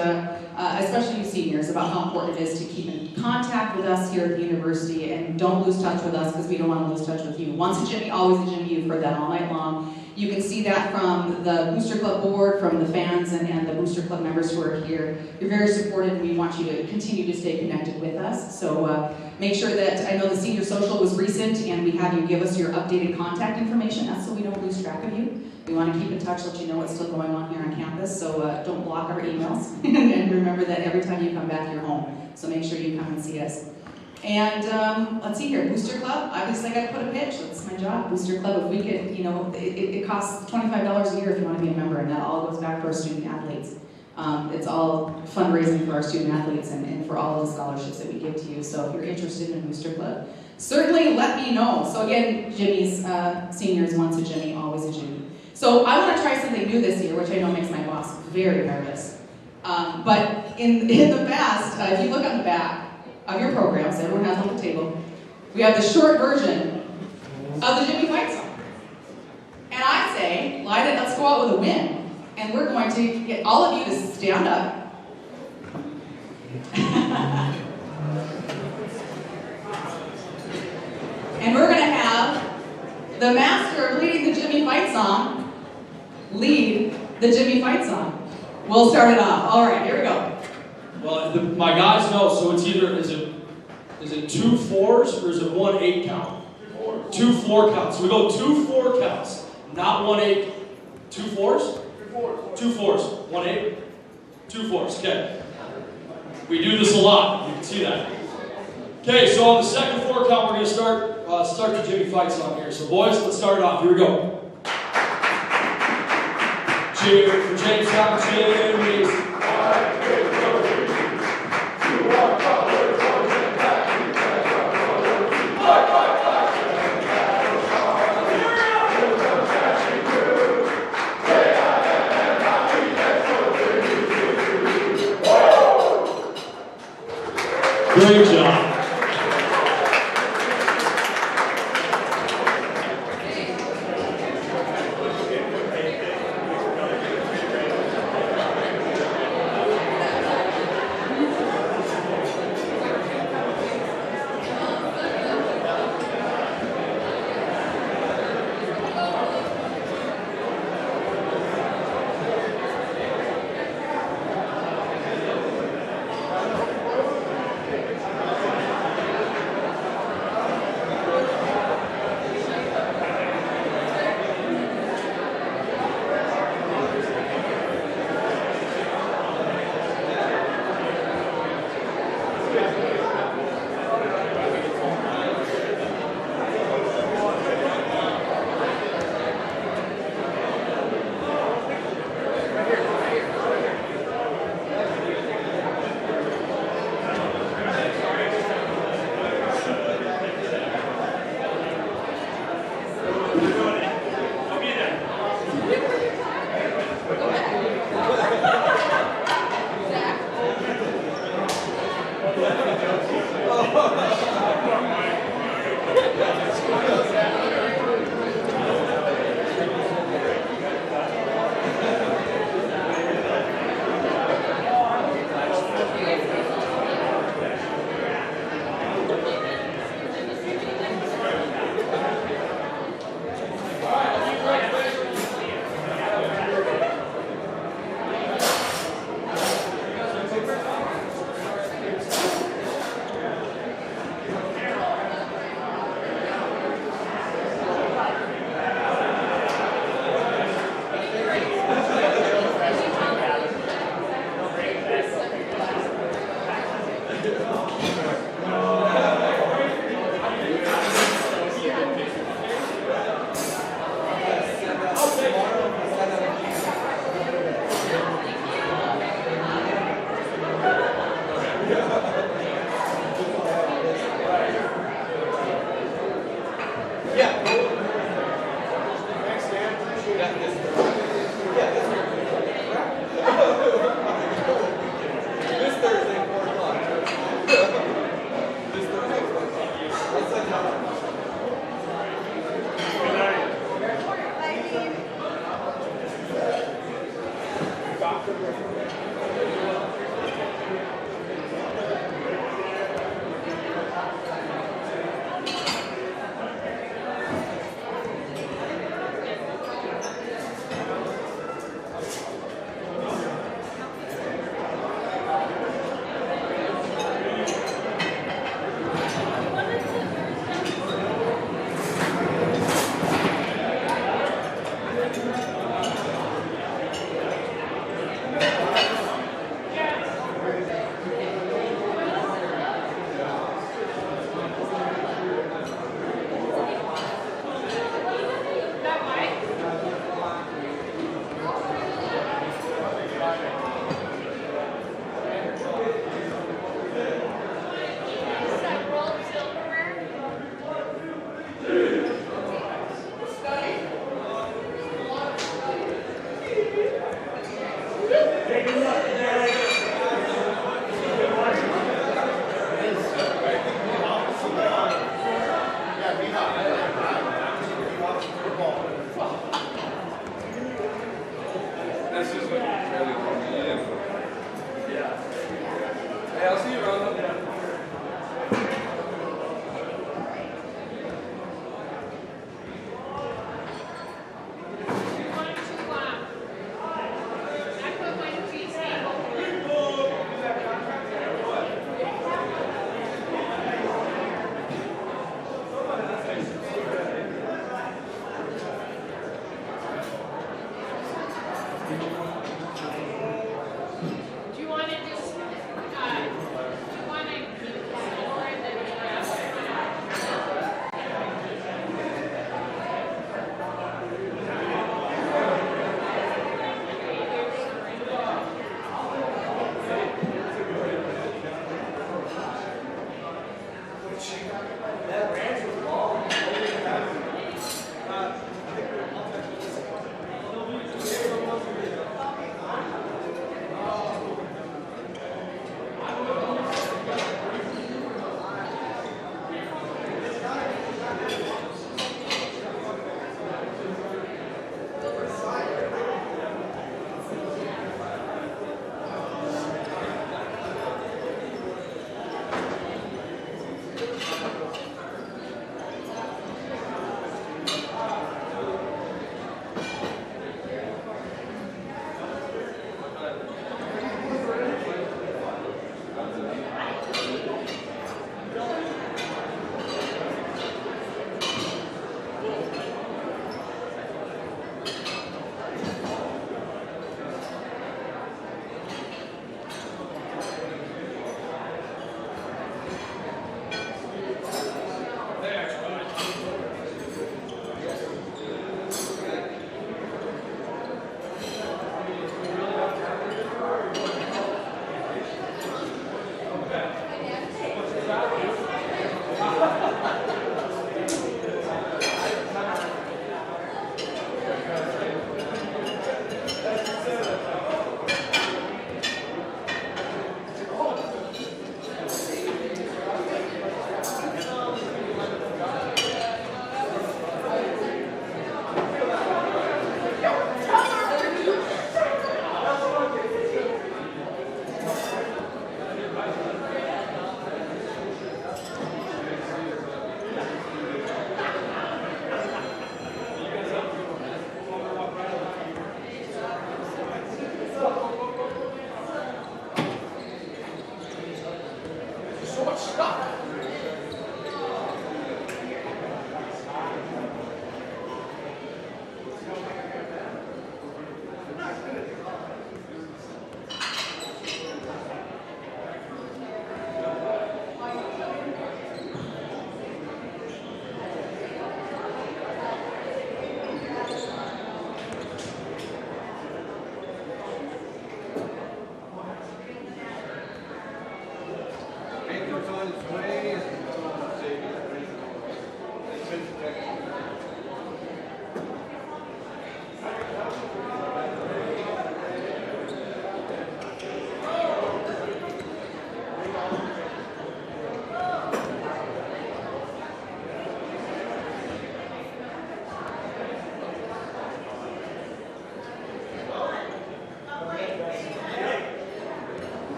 R: especially you seniors, about how important it is to keep in contact with us here at the university, and don't lose touch with us because we don't want to lose touch with you. Once a Jimmy, always a Jimmy. You've heard that all night long. You can see that from the Booster Club board, from the fans and the Booster Club members who are here. You're very supported and we want you to continue to stay connected with us. So make sure that, I know the senior social was recent and we have you give us your updated contact information. That's so we don't lose track of you. We want to keep in touch, let you know what's still going on here on campus. So don't block our emails. And remember that every time you come back, you're home. So make sure you come and see us. And let's see here, Booster Club, obviously I got to put a pitch, that's my job. Booster Club, if we could, it costs $25 a year if you want to be a member, and that all goes back to our student athletes. It's all fundraising for our student athletes and for all of the scholarships that we give to you. So if you're interested in Booster Club, certainly let me know. So again, Jimmy's seniors, once a Jimmy, always a Jimmy. So I want to try something new this year, which I know makes my boss very nervous. But in the past, if you look on the back of your programs, everyone has on the table, we have the short version of the Jimmy Fight song. And I say, let's go out with a win. And we're going to get all of you to stand up. And we're going to have the master of leading the Jimmy Fight song lead the Jimmy Fight song. We'll start it off. All right, here we go.
Q: Well, my guys know, so it's either, is it 2 4s or is it 1 8 count? 2 4 counts. So we go 2 4 counts, not 1 8. 2 4s? 2 4s. 1 8? 2 4s. Okay. We do this a lot. You can see that. Okay, so on the second 4 count, we're going to start the Jimmy Fight song here. So boys, let's start it off. Here we go. Cheer for Jamestown, Jimmy's.
B: Great job.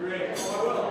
S: Great. Oh, I will.